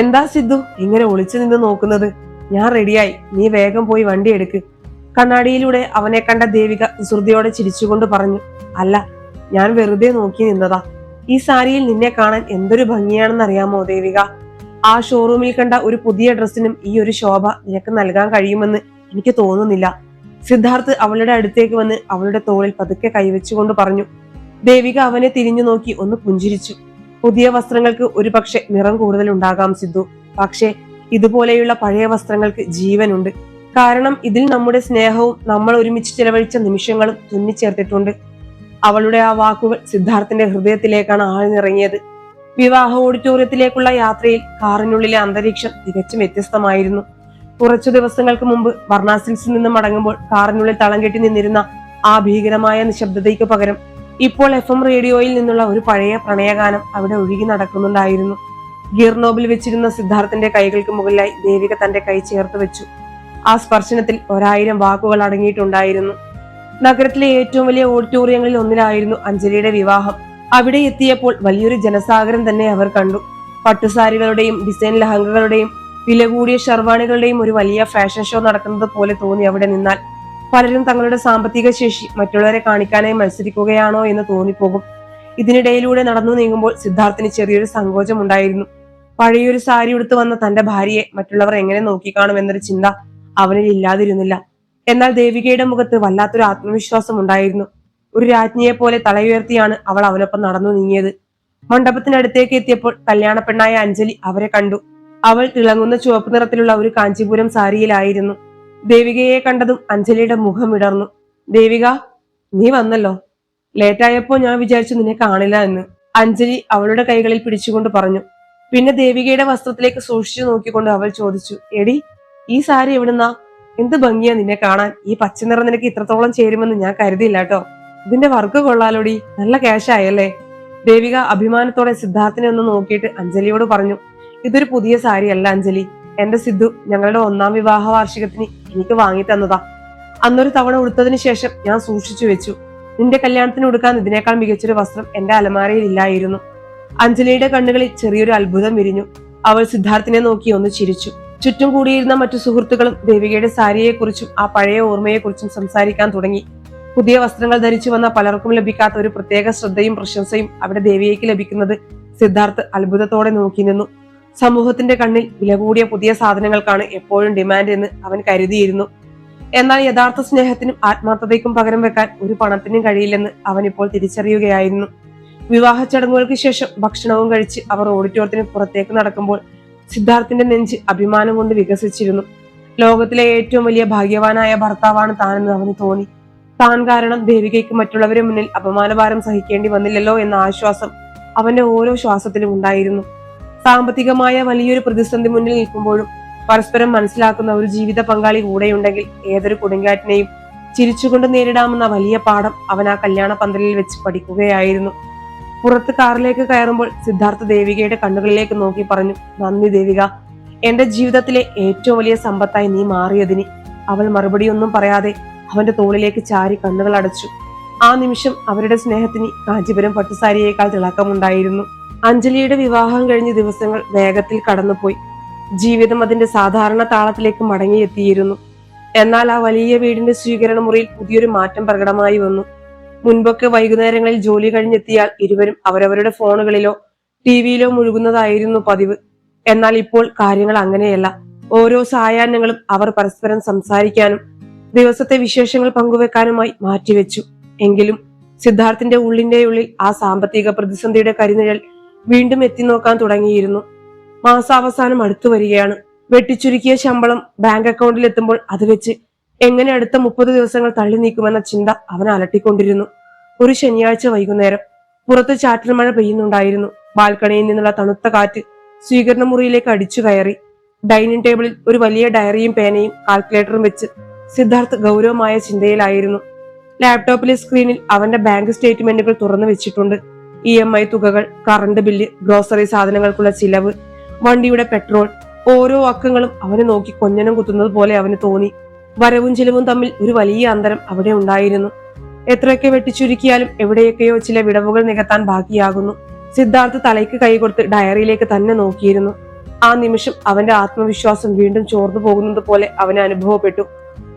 എന്താ സിദ്ധു ഇങ്ങനെ ഒളിച്ചു നിന്ന് നോക്കുന്നത്? ഞാൻ റെഡിയായി, നീ വേഗം പോയി വണ്ടി എടുക്ക്. കണ്ണാടിയിലൂടെ അവനെ കണ്ട ദേവിക കുസൃതിയോടെ ചിരിച്ചുകൊണ്ട് പറഞ്ഞു. അല്ല, ഞാൻ വെറുതെ നോക്കി നിന്നതാ. ഈ സാരിയിൽ നിന്നെ കാണാൻ എന്തൊരു ഭംഗിയാണെന്ന് അറിയാമോ ദേവിക? ആ ഷോറൂമിൽ കണ്ട ഒരു പുതിയ ഡ്രസ്സിനും ഈ ഒരു ശോഭ നിനക്ക് നൽകാൻ കഴിയുമെന്ന് എനിക്ക് തോന്നുന്നില്ല. സിദ്ധാർത്ഥ് അവളുടെ അടുത്തേക്ക് വന്ന് അവളുടെ തോളിൽ പതുക്കെ കൈവച്ചുകൊണ്ട് പറഞ്ഞു. ദേവിക അവനെ തിരിഞ്ഞു നോക്കി ഒന്ന് പുഞ്ചിരിച്ചു. പുതിയ വസ്ത്രങ്ങൾക്ക് ഒരു പക്ഷെ നിറം കൂടുതൽ ഉണ്ടാകാം സിദ്ധു, പക്ഷേ ഇതുപോലെയുള്ള പഴയ വസ്ത്രങ്ങൾക്ക് ജീവനുണ്ട്. കാരണം ഇതിൽ നമ്മുടെ സ്നേഹവും നമ്മൾ ഒരുമിച്ച് ചിലവഴിച്ച നിമിഷങ്ങളും തുന്നിച്ചേർത്തിട്ടുണ്ട്. അവളുടെ ആ വാക്കുകൾ സിദ്ധാർത്ഥിന്റെ ഹൃദയത്തിലേക്കാണ് ആഴ്ന്നിറങ്ങിയത്. വിവാഹ ഓഡിറ്റോറിയത്തിലേക്കുള്ള യാത്രയിൽ കാറിനുള്ളിലെ അന്തരീക്ഷം തികച്ചും വ്യത്യസ്തമായിരുന്നു. കുറച്ചു ദിവസങ്ങൾക്ക് മുമ്പ് വർണ്ണ സിൽക്സിൽ നിന്ന് മടങ്ങുമ്പോൾ കാറിനുള്ളിൽ തളം കെട്ടി നിന്നിരുന്ന ആ ഭീകരമായ നിശബ്ദതയ്ക്ക് പകരം ഇപ്പോൾ FM റേഡിയോയിൽ നിന്നുള്ള ഒരു പഴയ പ്രണയഗാനം അവിടെ ഒഴുകി നടക്കുന്നുണ്ടായിരുന്നു. ഗിയർ നോബിൽ വെച്ചിരുന്ന സിദ്ധാർത്ഥിന്റെ കൈകൾക്ക് മുകളിലായി ദേവിക തന്റെ കൈ ചേർത്ത് വെച്ചു. ആ സ്പർശനത്തിൽ 1000 വാക്കുകൾ അടങ്ങിയിട്ടുണ്ടായിരുന്നു. നഗരത്തിലെ ഏറ്റവും വലിയ ഓഡിറ്റോറിയങ്ങളിൽ ഒന്നിലായിരുന്നു അഞ്ജലിയുടെ വിവാഹം. അവിടെ എത്തിയപ്പോൾ വലിയൊരു ജനസാഗരം തന്നെ അവർ കണ്ടു. പട്ടുസാരികളുടെയും ഡിസൈൻ ലഹങ്കകളുടെയും വില കൂടിയ ഷർവാണികളുടെയും ഒരു വലിയ ഫാഷൻ ഷോ നടക്കുന്നത് പോലെ തോന്നി അവിടെ നിന്നാൽ. പലരും തങ്ങളുടെ സാമ്പത്തിക ശേഷി മറ്റുള്ളവരെ കാണിക്കാനായി മത്സരിക്കുകയാണോ എന്ന് തോന്നിപ്പോകും. ഇതിനിടയിലൂടെ നടന്നു നീങ്ങുമ്പോൾ സിദ്ധാർത്ഥിന് ചെറിയൊരു സങ്കോചം ഉണ്ടായിരുന്നു. പഴയൊരു സാരി ഉടുത്തു വന്ന തന്റെ ഭാര്യയെ മറ്റുള്ളവർ എങ്ങനെ നോക്കിക്കാണുമെന്നൊരു ചിന്ത അവനിൽ ഇല്ലാതിരുന്നില്ല. എന്നാൽ ദേവികയുടെ മുഖത്ത് വല്ലാത്തൊരു ആത്മവിശ്വാസം ഉണ്ടായിരുന്നു. ഒരു രാജ്ഞിയെ പോലെ തലയുയർത്തിയാണ് അവൾ അവനൊപ്പം നടന്നു നീങ്ങിയത്. മണ്ഡപത്തിനടുത്തേക്ക് എത്തിയപ്പോൾ കല്യാണ പെണ്ണായ അഞ്ജലി അവരെ കണ്ടു. അവൾ തിളങ്ങുന്ന ചുവപ്പ് നിറത്തിലുള്ള ഒരു കാഞ്ചീപുരം സാരിയിലായിരുന്നു. ദേവികയെ കണ്ടതും അഞ്ജലിയുടെ മുഖം വിടർന്നു. ദേവിക, നീ വന്നല്ലോ. ലേറ്റായപ്പോ ഞാൻ വിചാരിച്ചു നിന്നെ കാണില്ല എന്ന് അഞ്ജലി അവളുടെ കൈകളിൽ പിടിച്ചുകൊണ്ട് പറഞ്ഞു. പിന്നെ ദേവികയുടെ വസ്ത്രത്തിലേക്ക് സൂക്ഷിച്ചു നോക്കിക്കൊണ്ട് അവൾ ചോദിച്ചു. എടി, ഈ സാരി എവിടുന്നാ? എന്ത് ഭംഗിയാ നിന്നെ കാണാൻ. ഈ പച്ചനിറം നിനക്ക് ഇത്രത്തോളം ചേരുമെന്ന് ഞാൻ കരുതിയില്ല കേട്ടോ. ഇതിന്റെ വർക്ക് കൊള്ളാലോടി, നല്ല ക്യാഷായല്ലേ? ദേവിക അഭിമാനത്തോടെ സിദ്ധാർത്ഥിനെ ഒന്ന് നോക്കിയിട്ട് അഞ്ജലിയോട് പറഞ്ഞു. ഇതൊരു പുതിയ സാരി അല്ല അഞ്ജലി, എന്റെ സിദ്ധു ഞങ്ങളുടെ 1ാം വിവാഹ വാർഷികത്തിന് എനിക്ക് വാങ്ങി തന്നതാ. അന്നൊരു തവണ ഉടുത്തതിന് ശേഷം ഞാൻ സൂക്ഷിച്ചു വെച്ചു. നിന്റെ കല്യാണത്തിന് ഉടുക്കാൻ ഇതിനേക്കാൾ മികച്ചൊരു വസ്ത്രം എന്റെ അലമാരയിൽ ഇല്ലായിരുന്നു. അഞ്ജലിയുടെ കണ്ണുകളിൽ ചെറിയൊരു അത്ഭുതം വിരിഞ്ഞു. അവൾ സിദ്ധാർത്ഥിനെ നോക്കി ഒന്ന് ചിരിച്ചു. ചുറ്റും കൂടിയിരുന്ന മറ്റു സുഹൃത്തുക്കളും ദേവികയുടെ സാരിയെക്കുറിച്ചും ആ പഴയ ഓർമ്മയെക്കുറിച്ചും സംസാരിക്കാൻ തുടങ്ങി. പുതിയ വസ്ത്രങ്ങൾ ധരിച്ചു വന്ന പലർക്കും ലഭിക്കാത്ത ഒരു പ്രത്യേക ശ്രദ്ധയും പ്രശംസയും അവിടെ ദേവികയ്ക്ക് ലഭിക്കുന്നത് സിദ്ധാർത്ഥ് അത്ഭുതത്തോടെ നോക്കി നിന്നു. സമൂഹത്തിന്റെ കണ്ണിൽ വില കൂടിയ പുതിയ സാധനങ്ങൾക്കാണ് എപ്പോഴും ഡിമാൻഡ് എന്ന് അവൻ കരുതിയിരുന്നു. എന്നാൽ യഥാർത്ഥ സ്നേഹത്തിനും ആത്മാർത്ഥതയ്ക്കും പകരം വെക്കാൻ ഒരു പണത്തിനും കഴിയില്ലെന്ന് അവൻ ഇപ്പോൾ തിരിച്ചറിയുകയായിരുന്നു. വിവാഹ ചടങ്ങുകൾക്ക് ശേഷം ഭക്ഷണവും കഴിച്ച് അവർ ഓഡിറ്റോറിയത്തിന് പുറത്തേക്ക് നടക്കുമ്പോൾ സിദ്ധാർത്ഥിന്റെ നെഞ്ച് അഭിമാനം കൊണ്ട് വികസിച്ചിരുന്നു. ലോകത്തിലെ ഏറ്റവും വലിയ ഭാഗ്യവാനായ ഭർത്താവാണ് താനെന്ന് അവന് തോന്നി. താൻ കാരണം ദേവികയ്ക്ക് മറ്റുള്ളവരെ മുന്നിൽ അപമാനഭാരം സഹിക്കേണ്ടി വന്നില്ലല്ലോ എന്ന ആശ്വാസം അവന്റെ ഓരോ ശ്വാസത്തിലും ഉണ്ടായിരുന്നു. സാമ്പത്തികമായ വലിയൊരു പ്രതിസന്ധി മുന്നിൽ നിൽക്കുമ്പോഴും പരസ്പരം മനസ്സിലാക്കുന്ന ഒരു ജീവിത പങ്കാളി കൂടെയുണ്ടെങ്കിൽ ഏതൊരു കൊടുങ്കാറ്റിനെയും ചിരിച്ചുകൊണ്ട് നേരിടാമെന്ന വലിയ പാഠം അവൻ ആ കല്യാണ പന്തലിൽ വെച്ച് പഠിക്കുകയായിരുന്നു. പുറത്ത് കാറിലേക്ക് കയറുമ്പോൾ സിദ്ധാർത്ഥ ദേവികയുടെ കണ്ണുകളിലേക്ക് നോക്കി പറഞ്ഞു, നന്ദി ദേവിക, എന്റെ ജീവിതത്തിലെ ഏറ്റവും വലിയ സമ്പത്തായി നീ മാറിയതിന്. അവൾ മറുപടിയൊന്നും പറയാതെ അവന്റെ തോളിലേക്ക് ചാരി കണ്ണുകൾ അടച്ചു. ആ നിമിഷം അവരുടെ സ്നേഹത്തിന് കാഞ്ചീപുരം പട്ടുസാരിയേക്കാൾ തിളക്കമുണ്ടായിരുന്നു. അഞ്ജലിയുടെ വിവാഹം കഴിഞ്ഞ ദിവസങ്ങൾ വേഗത്തിൽ കടന്നുപോയി. ജീവിതം അതിന്റെ സാധാരണ താളത്തിലേക്ക് മടങ്ങിയെത്തിയിരുന്നു. എന്നാൽ ആ വലിയ വീടിന്റെ സ്വീകരണ മുറിയിൽ പുതിയൊരു മാറ്റം പ്രകടമായി വന്നു. മുൻപൊക്കെ വൈകുന്നേരങ്ങളിൽ ജോലി കഴിഞ്ഞെത്തിയാൽ ഇരുവരും അവരവരുടെ ഫോണുകളിലോ ടിവിയിലോ മുഴുകുന്നതായിരുന്നു പതിവ്. എന്നാൽ ഇപ്പോൾ കാര്യങ്ങൾ അങ്ങനെയല്ല. ഓരോ സായാഹ്നങ്ങളും അവർ പരസ്പരം സംസാരിക്കാനും ദിവസത്തെ വിശേഷങ്ങൾ പങ്കുവെക്കാനുമായി മാറ്റിവെച്ചു. എങ്കിലും സിദ്ധാർത്ഥിന്റെ ഉള്ളിന്റെ ഉള്ളിൽ ആ സാമ്പത്തിക പ്രതിസന്ധിയുടെ കരിനിഴൽ വീണ്ടും എത്തിനോക്കാൻ തുടങ്ങിയിരുന്നു. മാസാവസാനം അടുത്തു വരികയാണ്. വെട്ടിച്ചുരുക്കിയ ശമ്പളം ബാങ്ക് അക്കൗണ്ടിൽ എത്തുമ്പോൾ അത് വെച്ച് എങ്ങനെ അടുത്ത 30 ദിവസങ്ങൾ തള്ളി നീക്കുമെന്ന ചിന്ത അവൻ അലട്ടിക്കൊണ്ടിരുന്നു. ഒരു ശനിയാഴ്ച വൈകുന്നേരം പുറത്ത് ചാറ്റൽ മഴ പെയ്യുന്നുണ്ടായിരുന്നു. ബാൽക്കണിയിൽ നിന്നുള്ള തണുത്ത കാറ്റ് സ്വീകരണ മുറിയിലേക്ക് അടിച്ചു കയറി. ഡൈനിങ് ടേബിളിൽ ഒരു വലിയ ഡയറിയും പേനയും കാൽക്കുലേറ്ററും വെച്ച് സിദ്ധാർത്ഥ് ഗൗരവമായ ചിന്തയിലായിരുന്നു. ലാപ്ടോപ്പിലെ സ്ക്രീനിൽ അവന്റെ ബാങ്ക് സ്റ്റേറ്റ്മെന്റുകൾ തുറന്നു വെച്ചിട്ടുണ്ട്. EMI തുകകൾ, കറണ്ട് ബില്ല്, ഗ്രോസറി സാധനങ്ങൾക്കുള്ള ചിലവ്, വണ്ടിയുടെ പെട്രോൾ. ഓരോ അക്കങ്ങളും അവനെ നോക്കി കൊഞ്ഞനം കുത്തുന്നത് പോലെ അവന് തോന്നി. വരവും ചിലവും തമ്മിൽ ഒരു വലിയ അന്തരം അവിടെ ഉണ്ടായിരുന്നു. എത്രയൊക്കെ വെട്ടിച്ചുരുക്കിയാലും എവിടെയൊക്കെയോ ചില വിടവുകൾ നികത്താൻ ബാക്കിയാകുന്നു. സിദ്ധാർത്ഥ് തലയ്ക്ക് കൈകൊടുത്ത് ഡയറിയിലേക്ക് തന്നെ നോക്കിയിരുന്നു. ആ നിമിഷം അവന്റെ ആത്മവിശ്വാസം വീണ്ടും ചോർന്നു പോകുന്നത് പോലെ അവന് അനുഭവപ്പെട്ടു.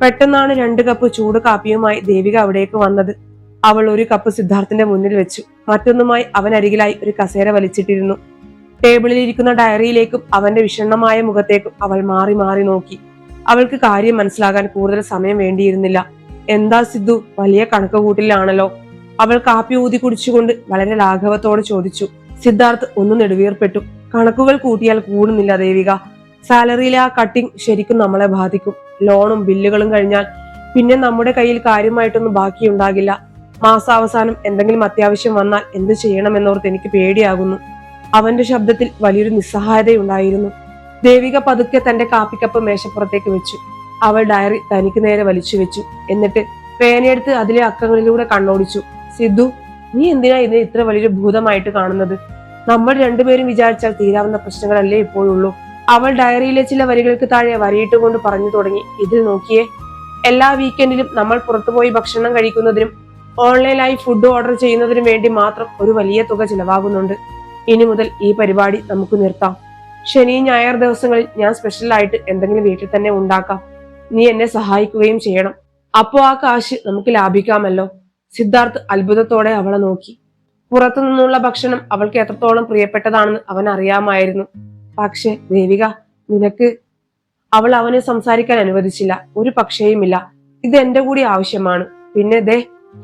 പെട്ടെന്നാണ് 2 കപ്പ് ചൂട് കാപ്പിയുമായി ദേവിക അവിടേക്ക് വന്നത്. അവൾ ഒരു കപ്പ് സിദ്ധാർത്ഥിന്റെ മുന്നിൽ വെച്ചു. മറ്റൊന്നുമായി അവൻ അരികിലായി ഒരു കസേര വലിച്ചിട്ടിരുന്നു. ടേബിളിൽ ഇരിക്കുന്ന ഡയറിയിലേക്കും അവന്റെ വിഷണ്ണമായ മുഖത്തേക്കും അവൾ മാറി മാറി നോക്കി. അവൾക്ക് കാര്യം മനസ്സിലാകാൻ കൂടുതൽ സമയം വേണ്ടിയിരുന്നില്ല. എന്താ സിദ്ധു, വലിയ കണക്കുകൂട്ടലിലാണല്ലോ? അവൾ കാപ്പി ഊതി കുടിച്ചുകൊണ്ട് വളരെ ലാഘവത്തോടെ ചോദിച്ചു. സിദ്ധാർത്ഥ് ഒന്ന് നെടുവീർപ്പെട്ടു. കണക്കുകൾ കൂട്ടിയാൽ കൂടുന്നില്ല ദേവിക. സാലറിയിലെ ആ കട്ടിംഗ് ശരിക്കും നമ്മളെ ബാധിക്കും. ലോണും ബില്ലുകളും കഴിഞ്ഞാൽ പിന്നെ നമ്മുടെ കയ്യിൽ കാര്യമായിട്ടൊന്നും ബാക്കിയുണ്ടാകില്ല. മാസാവസാനം എന്തെങ്കിലും അത്യാവശ്യം വന്നാൽ എന്തു ചെയ്യണമെന്നോർത്ത് എനിക്ക് പേടിയാകുന്നു. അവന്റെ ശബ്ദത്തിൽ വലിയൊരു നിസ്സഹായതയുണ്ടായിരുന്നു. ദേവിക പതുക്കെ തന്റെ കാപ്പിക്കപ്പ് മേശപ്പുറത്തേക്ക് വെച്ചു. അവൾ ഡയറി തനിക്ക് നേരെ വലിച്ചു വെച്ചു. എന്നിട്ട് പേനയെടുത്ത് അതിലെ അക്കങ്ങളിലൂടെ കണ്ണോടിച്ചു. സിദ്ധു, നീ എന്തിനാ ഇതിനെ ഇത്ര വലിയൊരു ഭൂതമായിട്ട് കാണുന്നത്? നമ്മൾ രണ്ടുപേരും വിചാരിച്ചാൽ തീരാവുന്ന പ്രശ്നങ്ങളല്ലേ ഇപ്പോഴുള്ളൂ. അവൾ ഡയറിയിലെ ചില വരികൾക്ക് താഴെ വരിയിട്ടുകൊണ്ട് പറഞ്ഞു തുടങ്ങി. ഇതിൽ നോക്കിയേ, എല്ലാ വീക്കെൻഡിലും നമ്മൾ പുറത്തുപോയി ഭക്ഷണം കഴിക്കുന്നതിനും ഓൺലൈനായി ഫുഡ് ഓർഡർ ചെയ്യുന്നതിനും വേണ്ടി മാത്രം ഒരു വലിയ തുക ചിലവാകുന്നുണ്ട്. ഇനി മുതൽ ഈ പരിപാടി നമുക്ക് നിർത്താം. ശനി ഞായർ ദിവസങ്ങളിൽ ഞാൻ സ്പെഷ്യലായിട്ട് എന്തെങ്കിലും വീട്ടിൽ തന്നെ ഉണ്ടാക്കാം. നീ എന്നെ സഹായിക്കുകയും ചെയ്യണം. അപ്പോ ആ കാശ് നമുക്ക് ലാഭിക്കാമല്ലോ. സിദ്ധാർത്ഥ് അത്ഭുതത്തോടെ അവളെ നോക്കി. പുറത്തു നിന്നുള്ള ഭക്ഷണം അവൾക്ക് എത്രത്തോളം പ്രിയപ്പെട്ടതാണെന്ന് അവൻ അറിയാമായിരുന്നു. പക്ഷെ ദേവിക, നിനക്ക്... അവൾ അവനെ സംസാരിക്കാൻ അനുവദിച്ചില്ല. ഒരു പക്ഷേയുമില്ല. ഇത് എന്റെ കൂടി ആവശ്യമാണ്. പിന്നെ ദേ,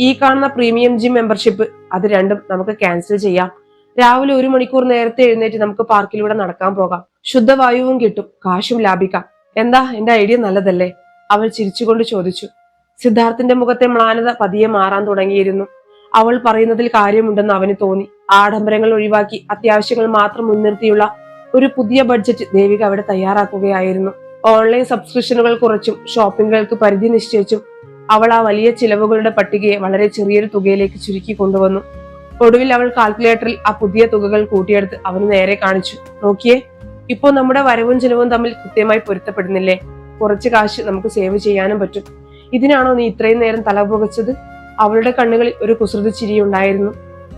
ഈ കാണുന്ന പ്രീമിയം ജിം മെമ്പർഷിപ്പ്, അത് രണ്ടും നമുക്ക് ക്യാൻസൽ ചെയ്യാം. രാവിലെ 1 മണിക്കൂർ നേരത്തെ എഴുന്നേറ്റ് നമുക്ക് പാർക്കിലൂടെ നടക്കാൻ പോകാം. ശുദ്ധവായുവും കിട്ടും, കാശും ലാഭിക്കാം. എന്താ, എന്റെ ഐഡിയ നല്ലതല്ലേ? അവൾ ചിരിച്ചുകൊണ്ട് ചോദിച്ചു. സിദ്ധാർത്ഥിന്റെ മുഖത്തെ മ്ലാനത പതിയെ മാറാൻ തുടങ്ങിയിരുന്നു. അവൾ പറയുന്നതിൽ കാര്യമുണ്ടെന്ന് അവന് തോന്നി. ആഡംബരങ്ങൾ ഒഴിവാക്കി അത്യാവശ്യങ്ങൾ മാത്രം മുൻനിർത്തിയുള്ള ഒരു പുതിയ ബഡ്ജറ്റ് ദേവിക അവിടെ തയ്യാറാക്കുകയായിരുന്നു. ഓൺലൈൻ സബ്സ്ക്രിപ്ഷനുകൾ കുറച്ചും ഷോപ്പിംഗുകൾക്ക് പരിധി നിശ്ചയിച്ചും അവൾ ആ വലിയ ചിലവുകളുടെ പട്ടികയെ വളരെ ചെറിയൊരു തുകയിലേക്ക് ചുരുക്കി കൊണ്ടുവന്നു. ഒടുവിൽ അവൾ കാൽക്കുലേറ്ററിൽ ആ പുതിയ തുകകൾ കൂട്ടിയെടുത്ത് അവന് നേരെ കാണിച്ചു. നോക്കിയേ, ഇപ്പോ നമ്മുടെ വരവും ചിലവും തമ്മിൽ കൃത്യമായി പൊരുത്തപ്പെടുന്നില്ലേ? കുറച്ച് കാശ് നമുക്ക് സേവ് ചെയ്യാനും പറ്റും. ഇതിനാണോ നീ ഇത്രയും നേരം തലപുകച്ചത്? അവളുടെ കണ്ണുകളിൽ ഒരു കുസൃതി ചിരിയുണ്ടായിരുന്നു.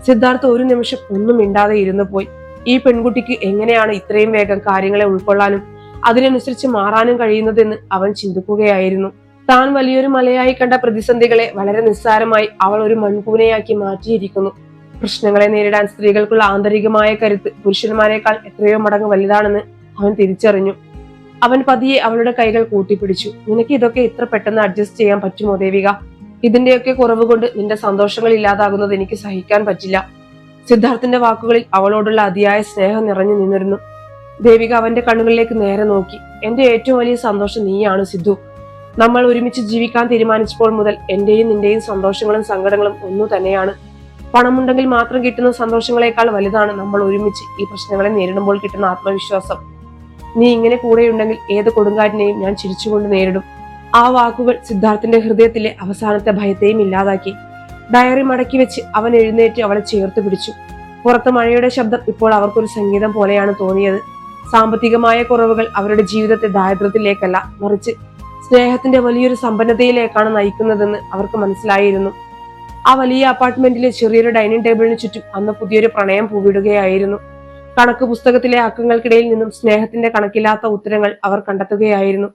സിദ്ധാർത്ഥ് ഒരു നിമിഷം ഒന്നും മിണ്ടാതെ ഇരുന്നു പോയി. ഈ പെൺകുട്ടിക്ക് എങ്ങനെയാണ് ഇത്രയും വേഗം കാര്യങ്ങളെ ഉൾക്കൊള്ളാനും അതിനനുസരിച്ച് മാറാനും കഴിയുന്നതെന്ന് അവൻ ചിന്തിക്കുകയായിരുന്നു. താൻ വലിയൊരു മലയായി കണ്ട പ്രതിസന്ധികളെ വളരെ നിസ്സാരമായി അവൾ ഒരു മൺകൂനയാക്കി മാറ്റിയിരിക്കുന്നു. പ്രശ്നങ്ങളെ നേരിടാൻ സ്ത്രീകൾക്കുള്ള ആന്തരികമായ കരുത്ത് പുരുഷന്മാരെക്കാൾ എത്രയോ മടങ്ങ് വലുതാണെന്ന് അവൻ തിരിച്ചറിഞ്ഞു. അവൻ പതിയെ അവളുടെ കൈകൾ കൂട്ടിപ്പിടിച്ചു. നിനക്ക് ഇതൊക്കെ ഇത്ര പെട്ടെന്ന് അഡ്ജസ്റ്റ് ചെയ്യാൻ പറ്റുമോ ദേവിക? ഇതിന്റെയൊക്കെ കുറവ് കൊണ്ട് നിന്റെ സന്തോഷങ്ങൾ ഇല്ലാതാകുന്നത് എനിക്ക് സഹിക്കാൻ പറ്റില്ല. സിദ്ധാർത്ഥിന്റെ വാക്കുകളിൽ അവളോടുള്ള അതിയായ സ്നേഹം നിറഞ്ഞു നിന്നിരുന്നു. ദേവിക അവന്റെ കണ്ണുകളിലേക്ക് നേരെ നോക്കി. എന്റെ ഏറ്റവും വലിയ സന്തോഷം നീയാണ് സിദ്ധു. നമ്മൾ ഒരുമിച്ച് ജീവിക്കാൻ തീരുമാനിച്ചപ്പോൾ മുതൽ എന്റെയും നിന്റെയും സന്തോഷങ്ങളും സങ്കടങ്ങളും ഒന്നു തന്നെയാണ്. പണമുണ്ടെങ്കിൽ മാത്രം കിട്ടുന്ന സന്തോഷങ്ങളെക്കാൾ വലുതാണ് നമ്മൾ ഒരുമിച്ച് ഈ പ്രശ്നങ്ങളെ നേരിടുമ്പോൾ കിട്ടുന്ന ആത്മവിശ്വാസം. നീ ഇങ്ങനെ കൂടെയുണ്ടെങ്കിൽ ഏത് കൊടുങ്കാറ്റിനെയും ഞാൻ ചിരിച്ചുകൊണ്ട് നേരിടും. ആ വാക്കുകൾ സിദ്ധാർത്ഥിന്റെ ഹൃദയത്തിലെ അവസാനത്തെ ഭയത്തെയും ഇല്ലാതാക്കി. ഡയറി മടക്കി വെച്ച് അവൻ എഴുന്നേറ്റ് അവളെ ചേർത്ത് പിടിച്ചു. പുറത്ത് മഴയുടെ ശബ്ദം ഇപ്പോൾ അവർക്കൊരു സംഗീതം പോലെയാണ് തോന്നിയത്. സാമ്പത്തികമായ കുറവുകൾ അവരുടെ ജീവിതത്തെ ദാരിദ്ര്യത്തിലേക്കല്ല, മറിച്ച് സ്നേഹത്തിന്റെ വലിയൊരു സമ്പന്നതയിലേക്കാണ് നയിക്കുന്നതെന്ന് അവർക്ക് മനസ്സിലായിരുന്നു. ആ വലിയ അപ്പാർട്ട്മെന്റിലെ ചെറിയൊരു ഡൈനിങ് ടേബിളിന് ചുറ്റും അന്ന് പുതിയൊരു പ്രണയം പൂവിടുകയായിരുന്നു. കണക്ക് പുസ്തകത്തിലെ അക്കങ്ങൾക്കിടയിൽ നിന്നും സ്നേഹത്തിന്റെ കണക്കില്ലാത്ത ഉത്തരങ്ങൾ അവർ കണ്ടെത്തുകയായിരുന്നു.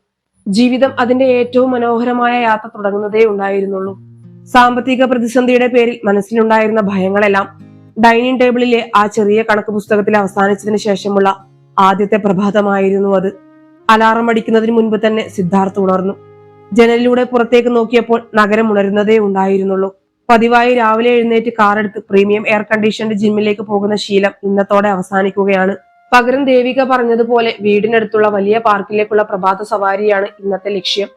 ജീവിതം അതിന്റെ ഏറ്റവും മനോഹരമായ യാത്ര തുടങ്ങുന്നതേ ഉണ്ടായിരുന്നുള്ളൂ. സാമ്പത്തിക പ്രതിസന്ധിയുടെ പേരിൽ മനസ്സിലുണ്ടായിരുന്ന ഭയങ്ങളെല്ലാം ഡൈനിങ് ടേബിളിലെ ആ ചെറിയ കണക്ക് പുസ്തകത്തിൽ അവസാനിച്ചതിന് ശേഷമുള്ള ആദ്യത്തെ പ്രഭാതമായിരുന്നു അത്. അലാറം അടിക്കുന്നതിന് മുൻപ് തന്നെ സിദ്ധാർത്ഥ് ഉണർന്നു. ജനലിലൂടെ പുറത്തേക്ക് നോക്കിയപ്പോൾ നഗരം ഉണരുന്നതേ ഉണ്ടായിരുന്നുള്ളൂ. പതിവായി രാവിലെ എഴുന്നേറ്റ് കാറെടുത്ത് പ്രീമിയം എയർ കണ്ടീഷൻഡ് ജിമ്മിലേക്ക് പോകുന്ന ശീലം ഇന്നത്തോടെ അവസാനിക്കുകയാണ്. പകരം ദേവിക പറഞ്ഞതുപോലെ വീടിനടുത്തുള്ള വലിയ പാർക്കിലേക്കുള്ള പ്രഭാത സവാരിയാണ് ഇന്നത്തെ ലക്ഷ്യം.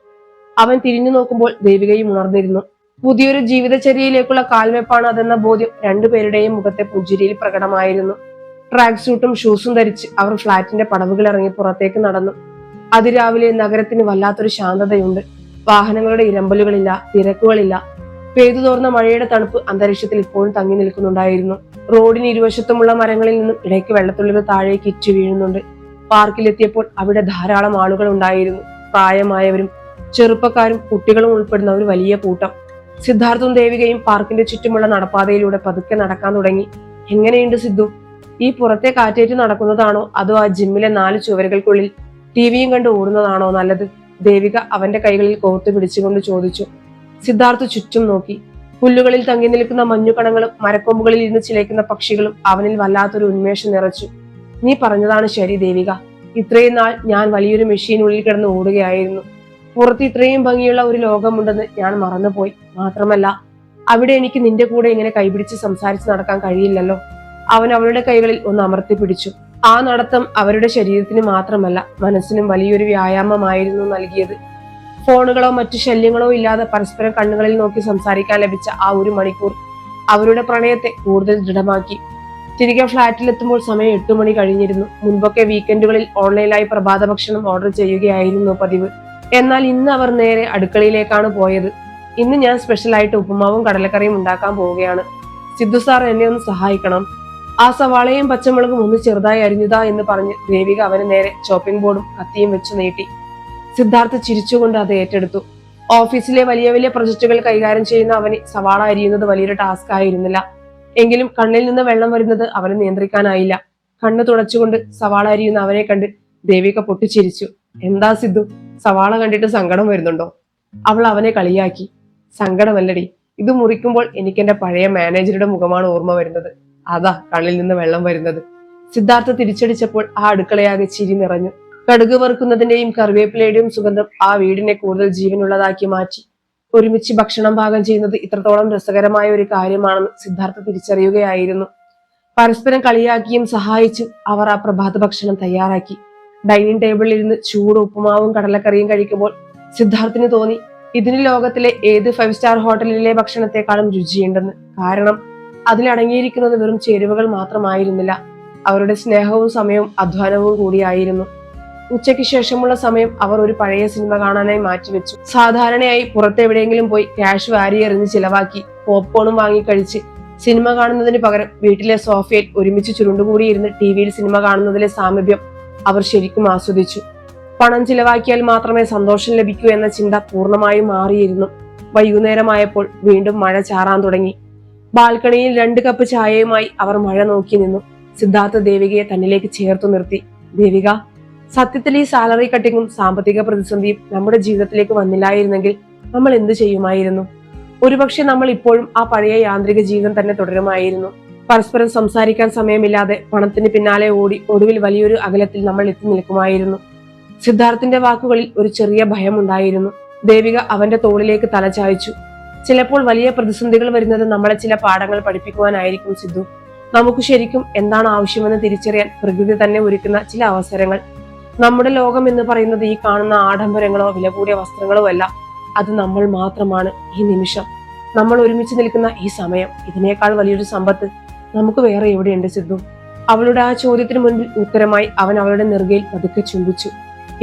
അവൻ തിരിഞ്ഞു നോക്കുമ്പോൾ ദേവികയും ഉണർന്നിരുന്നു. പുതിയൊരു ജീവിതചര്യയിലേക്കുള്ള കാൽവെപ്പാണ് അതെന്ന ബോധ്യം രണ്ടുപേരുടെയും മുഖത്തെ പുഞ്ചിരിയിൽ പ്രകടമായിരുന്നു. ട്രാക്ക് സൂട്ടും ഷൂസും ധരിച്ച് അവർ ഫ്ളാറ്റിന്റെ പടവുകൾ ഇറങ്ങി പുറത്തേക്ക് നടന്നു. അതിരാവിലെ നഗരത്തിന് വല്ലാത്തൊരു ശാന്തതയുണ്ട്. വാഹനങ്ങളുടെ ഇരമ്പലുകളില്ല, തിരക്കുകളില്ല. പെയ്തു തോർന്ന മഴയുടെ തണുപ്പ് അന്തരീക്ഷത്തിൽ ഇപ്പോഴും തങ്ങി നിൽക്കുന്നുണ്ടായിരുന്നു. റോഡിന് ഇരുവശത്തുമുള്ള മരങ്ങളിൽ നിന്നും ഇടയ്ക്ക് വെള്ളത്തുള്ളികൾ താഴേക്ക് ഇച്ചു വീഴുന്നുണ്ട്. പാർക്കിലെത്തിയപ്പോൾ അവിടെ ധാരാളം ആളുകൾ ഉണ്ടായിരുന്നു. പ്രായമായവരും ചെറുപ്പക്കാരും കുട്ടികളും ഉൾപ്പെടുന്ന ഒരു വലിയ കൂട്ടം. സിദ്ധാർത്ഥും ദേവികയും പാർക്കിന്റെ ചുറ്റുമുള്ള നടപ്പാതയിലൂടെ പതുക്കെ നടക്കാൻ തുടങ്ങി. എങ്ങനെയുണ്ട് സിദ്ധു? ഈ പുറത്തെ കാറ്റേറ്റ് നടക്കുന്നതാണോ അതോ ആ ജിമ്മിലെ 4 ചുവരുകൾക്കുള്ളിൽ ടിവിയും കണ്ട് ഓടുന്നതാണോ നല്ലത്? ദേവിക അവന്റെ കൈകളിൽ കോർത്തു പിടിച്ചുകൊണ്ട് ചോദിച്ചു. സിദ്ധാർത്ഥ് ചുറ്റും നോക്കി. പുല്ലുകളിൽ തങ്ങി നിൽക്കുന്ന മഞ്ഞുകണങ്ങളും മരക്കൊമ്പുകളിൽ ഇരുന്ന് ചിലയ്ക്കുന്ന പക്ഷികളും അവനിൽ വല്ലാത്തൊരു ഉന്മേഷം നിറച്ചു. നീ പറഞ്ഞതാണ് ശരി ദേവിക. ഇത്രയും നാൾ ഞാൻ വലിയൊരു മെഷീനുള്ളിൽ കിടന്ന് ഓടുകയായിരുന്നു. പുറത്ത് ഇത്രയും ഭംഗിയുള്ള ഒരു ലോകമുണ്ടെന്ന് ഞാൻ മറന്നുപോയി. മാത്രമല്ല അവിടെ എനിക്ക് നിന്റെ കൂടെ ഇങ്ങനെ കൈപിടിച്ച് സംസാരിച്ച് നടക്കാൻ കഴിയില്ലല്ലോ. അവൻ അവളുടെ കൈകളിൽ ഒന്ന് അമർത്തി പിടിച്ചു. ആ നടത്തം അവരുടെ ശരീരത്തിന് മാത്രമല്ല മനസ്സിനും വലിയൊരു വ്യായാമമായിരുന്നു നൽകിയത്. ഫോണുകളോ മറ്റു ശല്യങ്ങളോ ഇല്ലാതെ പരസ്പരം കണ്ണുകളിൽ നോക്കി സംസാരിക്കാൻ ലഭിച്ച ആ 1 മണിക്കൂർ അവരുടെ പ്രണയത്തെ കൂടുതൽ ദൃഢമാക്കി. തിരികെ ഫ്ളാറ്റിലെത്തുമ്പോൾ സമയം 8 മണി കഴിഞ്ഞിരുന്നു. മുൻപൊക്കെ വീക്കെൻഡുകളിൽ ഓൺലൈനായി പ്രഭാത ഭക്ഷണം ഓർഡർ ചെയ്യുകയായിരുന്നു പതിവ്. എന്നാൽ ഇന്ന് അവർ നേരെ അടുക്കളയിലേക്കാണ് പോയത്. ഇന്ന് ഞാൻ സ്പെഷ്യലായിട്ട് ഉപ്പുമാവും കടലക്കറിയും ഉണ്ടാക്കാൻ പോവുകയാണ്. സിദ്ധു സാർ എന്നെ ഒന്ന് സഹായിക്കണം. ആ സവാളയും പച്ചമുളകും ഒന്ന് ചെറുതായി അരിഞ്ഞുതാ എന്ന് പറഞ്ഞ് ദേവിക അവന് നേരെ ചോപ്പിംഗ് ബോർഡും കത്തിയും വെച്ചു നീട്ടി. സിദ്ധാർത്ഥ് ചിരിച്ചുകൊണ്ട് അത് ഏറ്റെടുത്തു. ഓഫീസിലെ വലിയ വലിയ പ്രൊജക്ടുകൾ കൈകാര്യം ചെയ്യുന്ന അവന് സവാള അരിയുന്നത് വലിയൊരു ടാസ്ക് ആയിരുന്നില്ല. എങ്കിലും കണ്ണിൽ നിന്ന് വെള്ളം വരുന്നത് അവനെ നിയന്ത്രിക്കാനായില്ല. കണ്ണ് തുടച്ചുകൊണ്ട് സവാള അരിയുന്ന അവനെ കണ്ട് ദേവിക പൊട്ടിച്ചിരിച്ചു. എന്താ സിദ്ധു, സവാള കണ്ടിട്ട് സങ്കടം വരുന്നുണ്ടോ? അവൾ അവനെ കളിയാക്കി. സങ്കടമല്ലടി, ഇത് മുറിക്കുമ്പോൾ എനിക്ക് എന്റെ പഴയ മാനേജറുടെ മുഖമാണ് ഓർമ്മ വരുന്നത്. അതാ കണ്ണിൽ നിന്ന് വെള്ളം വരുന്നത്. സിദ്ധാർത്ഥ തിരിച്ചടിച്ചപ്പോൾ ആ അടുക്കളയാകെ ചിരി നിറഞ്ഞു. കടുക് വറുക്കുന്നതിന്റെയും കറിവേപ്പിലയുടെയും സുഗന്ധം ആ വീടിനെ കൂടുതൽ ജീവനുള്ളതാക്കി മാറ്റി. ഒരുമിച്ച് ഭക്ഷണം പാകം ചെയ്യുന്നത് ഇത്രത്തോളം രസകരമായ ഒരു കാര്യമാണെന്ന് സിദ്ധാർത്ഥ തിരിച്ചറിയുകയായിരുന്നു. പരസ്പരം കളിയാക്കിയും സഹായിച്ചും അവർ ആ പ്രഭാത ഭക്ഷണം തയ്യാറാക്കി. ഡൈനിങ് ടേബിളിൽ ഇരുന്ന് ചൂട് ഉപ്പുമാവും കടലക്കറിയും കഴിക്കുമ്പോൾ സിദ്ധാർത്ഥിന് തോന്നി ഇതിന് ലോകത്തിലെ ഏത് 5 സ്റ്റാർ ഹോട്ടലിലെ ഭക്ഷണത്തെക്കാളും രുചിയുണ്ടെന്ന്. കാരണം അതിലടങ്ങിയിരിക്കുന്നത് വെറും ചേരുവകൾ മാത്രമായിരുന്നില്ല, അവരുടെ സ്നേഹവും സമയവും അധ്വാനവും കൂടിയായിരുന്നു. ഉച്ചയ്ക്ക് ശേഷമുള്ള സമയം അവർ ഒരു പഴയ സിനിമ കാണാനായി മാറ്റിവെച്ചു. സാധാരണയായി പുറത്തെവിടെയെങ്കിലും പോയി ക്യാഷ് വാരി എറിഞ്ഞ് ചിലവാക്കി പോപ്കോണും വാങ്ങി കഴിച്ച് സിനിമ കാണുന്നതിന് പകരം വീട്ടിലെ സോഫയിൽ ഒരുമിച്ച് ചുരുണ്ടുകൂടിയിരുന്ന് ടിവിയിൽ സിനിമ കാണുന്നതിലെ സാമീപ്യം അവർ ശരിക്കും ആസ്വദിച്ചു. പണം ചിലവാക്കിയാൽ മാത്രമേ സന്തോഷം ലഭിക്കൂ എന്ന ചിന്ത പൂർണ്ണമായും മാറിയിരുന്നു. വൈകുന്നേരമായപ്പോൾ വീണ്ടും മഴ ചാറാൻ തുടങ്ങി. ബാൽക്കണിയിൽ 2 കപ്പ് ചായയുമായി അവർ മഴ നോക്കി നിന്നു. സിദ്ധാർത്ഥ ദേവികയെ തന്നിലേക്ക് ചേർത്തു നിർത്തി. ദേവിക, സത്യത്തിൽ ഈ സാലറി കട്ടിങ്ങും സാമ്പത്തിക പ്രതിസന്ധിയും നമ്മുടെ ജീവിതത്തിലേക്ക് വന്നില്ലായിരുന്നെങ്കിൽ നമ്മൾ എന്ത് ചെയ്യുമായിരുന്നു? ഒരുപക്ഷെ നമ്മൾ ഇപ്പോഴും ആ പഴയ യാന്ത്രിക ജീവിതം തന്നെ തുടരുമായിരുന്നു. പരസ്പരം സംസാരിക്കാൻ സമയമില്ലാതെ പണത്തിന് പിന്നാലെ ഓടി ഒടുവിൽ വലിയൊരു അകലത്തിൽ നമ്മൾ എത്തി നിൽക്കുമായിരുന്നു. സിദ്ധാർത്ഥിന്റെ വാക്കുകളിൽ ഒരു ചെറിയ ഭയമുണ്ടായിരുന്നു. ദേവിക അവന്റെ തോളിലേക്ക് തല ചായ്ച്ചു. ചിലപ്പോൾ വലിയ പ്രതിസന്ധികൾ വരുന്നത് നമ്മളെ ചില പാഠങ്ങൾ പഠിപ്പിക്കുവാനായിരിക്കും സിദ്ധു. നമുക്ക് ശരിക്കും എന്താണ് ആവശ്യമെന്ന് തിരിച്ചറിയാൻ പ്രകൃതി തന്നെ ഒരുക്കുന്ന ചില അവസരങ്ങൾ. നമ്മുടെ ലോകം എന്ന് പറയുന്നത് ഈ കാണുന്ന ആഡംബരങ്ങളോ വില കൂടിയ വസ്ത്രങ്ങളോ അല്ല. അത് നമ്മൾ മാത്രമാണ്. ഈ നിമിഷം നമ്മൾ ഒരുമിച്ച് നിൽക്കുന്ന ഈ സമയം, ഇതിനേക്കാൾ വലിയൊരു സമ്പത്ത് നമുക്ക് വേറെ എവിടെയുണ്ട് സിദ്ധു? അവളുടെ ആ ചോദ്യത്തിന് മുൻപിൽ ഉത്തരമായി അവൻ അവളുടെ നെറുകയിൽ പതുക്കെ ചുംബിച്ചു.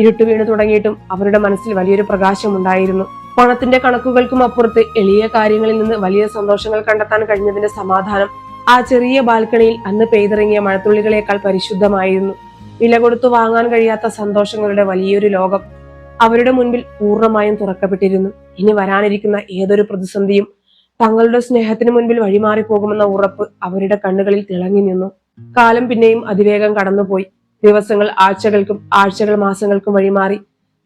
ഇരുട്ട് വീണു തുടങ്ങിയിട്ടും അവരുടെ മനസ്സിൽ വലിയൊരു പ്രകാശമുണ്ടായിരുന്നു. പണത്തിന്റെ കണക്കുകൾക്കും അപ്പുറത്ത് എളിയ കാര്യങ്ങളിൽ നിന്ന് വലിയ സന്തോഷങ്ങൾ കണ്ടെത്താൻ കഴിഞ്ഞതിന്റെ സമാധാനം ആ ചെറിയ ബാൽക്കണിയിൽ അന്ന് പെയ്തിറങ്ങിയ മഴത്തുള്ളികളേക്കാൾ പരിശുദ്ധമായിരുന്നു. വില കൊടുത്തു വാങ്ങാൻ കഴിയാത്ത സന്തോഷങ്ങളുടെ വലിയൊരു ലോകം അവരുടെ മുൻപിൽ പൂർണ്ണമായും തുറക്കപ്പെട്ടിരുന്നു. ഇനി വരാനിരിക്കുന്ന ഏതൊരു പ്രതിസന്ധിയും തങ്ങളുടെ സ്നേഹത്തിന് മുൻപിൽ വഴിമാറിപ്പോകുമെന്ന ഉറപ്പ് അവരുടെ കണ്ണുകളിൽ തിളങ്ങി നിന്നു. കാലം പിന്നെയും അതിവേഗം കടന്നുപോയി. ദിവസങ്ങൾ ആഴ്ചകൾക്കും ആഴ്ചകൾ മാസങ്ങൾക്കും വഴിമാറി.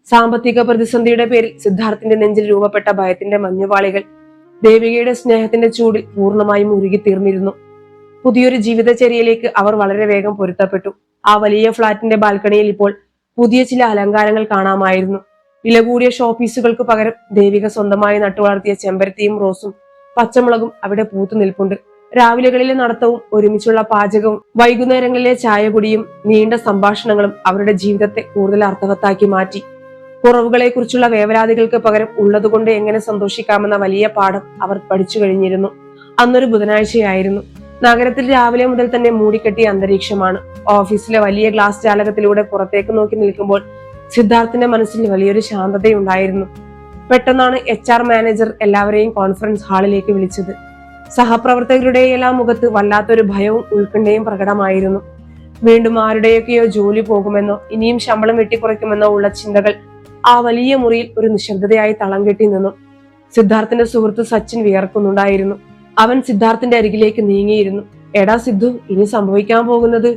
സാമ്പത്തിക പ്രതിസന്ധിയുടെ പേരിൽ സിദ്ധാർത്ഥിന്റെ നെഞ്ചിൽ രൂപപ്പെട്ട ഭയത്തിന്റെ മഞ്ഞുപാളികൾ ദേവികയുടെ സ്നേഹത്തിന്റെ ചൂടിൽ പൂർണ്ണമായും ഉരുകിത്തീർന്നിരുന്നു. പുതിയൊരു ജീവിതചര്യയിലേക്ക് അവർ വളരെ വേഗം പൊരുത്തപ്പെട്ടു. ആ വലിയ ഫ്ളാറ്റിന്റെ ബാൽക്കണിയിൽ ഇപ്പോൾ പുതിയ ചില അലങ്കാരങ്ങൾ കാണാമായിരുന്നു. വില കൂടിയ ഷോപ്പീസുകൾക്ക് പകരം ദേവിക സ്വന്തമായി നട്ടുവളർത്തിയ ചെമ്പരത്തിയും റോസും പച്ചമുളകും അവിടെ പൂത്തു നിൽപ്പുണ്ട്. രാവിലെകളിലെ നടത്തവും ഒരുമിച്ചുള്ള പാചകവും വൈകുന്നേരങ്ങളിലെ ചായകുടിയും നീണ്ട സംഭാഷണങ്ങളും അവരുടെ ജീവിതത്തെ കൂടുതൽ അർത്ഥവത്താക്കി മാറ്റി. കുറവുകളെ കുറിച്ചുള്ള വേവലാതികൾക്ക് പകരം ഉള്ളതുകൊണ്ട് എങ്ങനെ സന്തോഷിക്കാമെന്ന വലിയ പാഠം അവർ പഠിച്ചു കഴിഞ്ഞിരുന്നു. അന്നൊരു ബുധനാഴ്ചയായിരുന്നു. നഗരത്തിൽ രാവിലെ മുതൽ തന്നെ മൂടിക്കെട്ടിയ അന്തരീക്ഷമാണ്. ഓഫീസിലെ വലിയ ഗ്ലാസ് ജാലകത്തിലൂടെ പുറത്തേക്ക് നോക്കി നിൽക്കുമ്പോൾ സിദ്ധാർത്ഥിന്റെ മനസ്സിൽ വലിയൊരു ശാന്തതയുണ്ടായിരുന്നു. പെട്ടെന്നാണ് HR മാനേജർ എല്ലാവരെയും കോൺഫറൻസ് ഹാളിലേക്ക് വിളിച്ചത്. സഹപ്രവർത്തകരുടെ എല്ലാം മുഖത്ത് വല്ലാത്തൊരു ഭയവും ഉത്കണ്ഠയും പ്രകടമായിരുന്നു. വീണ്ടും ആരുടെയൊക്കെയോ ജോലി പോകുമെന്നോ ഇനിയും ശമ്പളം വെട്ടിക്കുറയ്ക്കുമെന്നോ ഉള്ള ചിന്തകൾ ആ വലിയ മുറിയിൽ ഒരു നിശബ്ദതയായി തളം കെട്ടി നിന്നു. സിദ്ധാർത്ഥിന്റെ സുഹൃത്ത് സച്ചിൻ വിയർക്കുന്നുണ്ടായിരുന്നു. അവൻ സിദ്ധാർത്ഥിന്റെ അരികിലേക്ക് നീങ്ങിയിരുന്നു. എടാ സിദ്ധു, ഇനി സംഭവിക്കാൻ പോകുന്നത്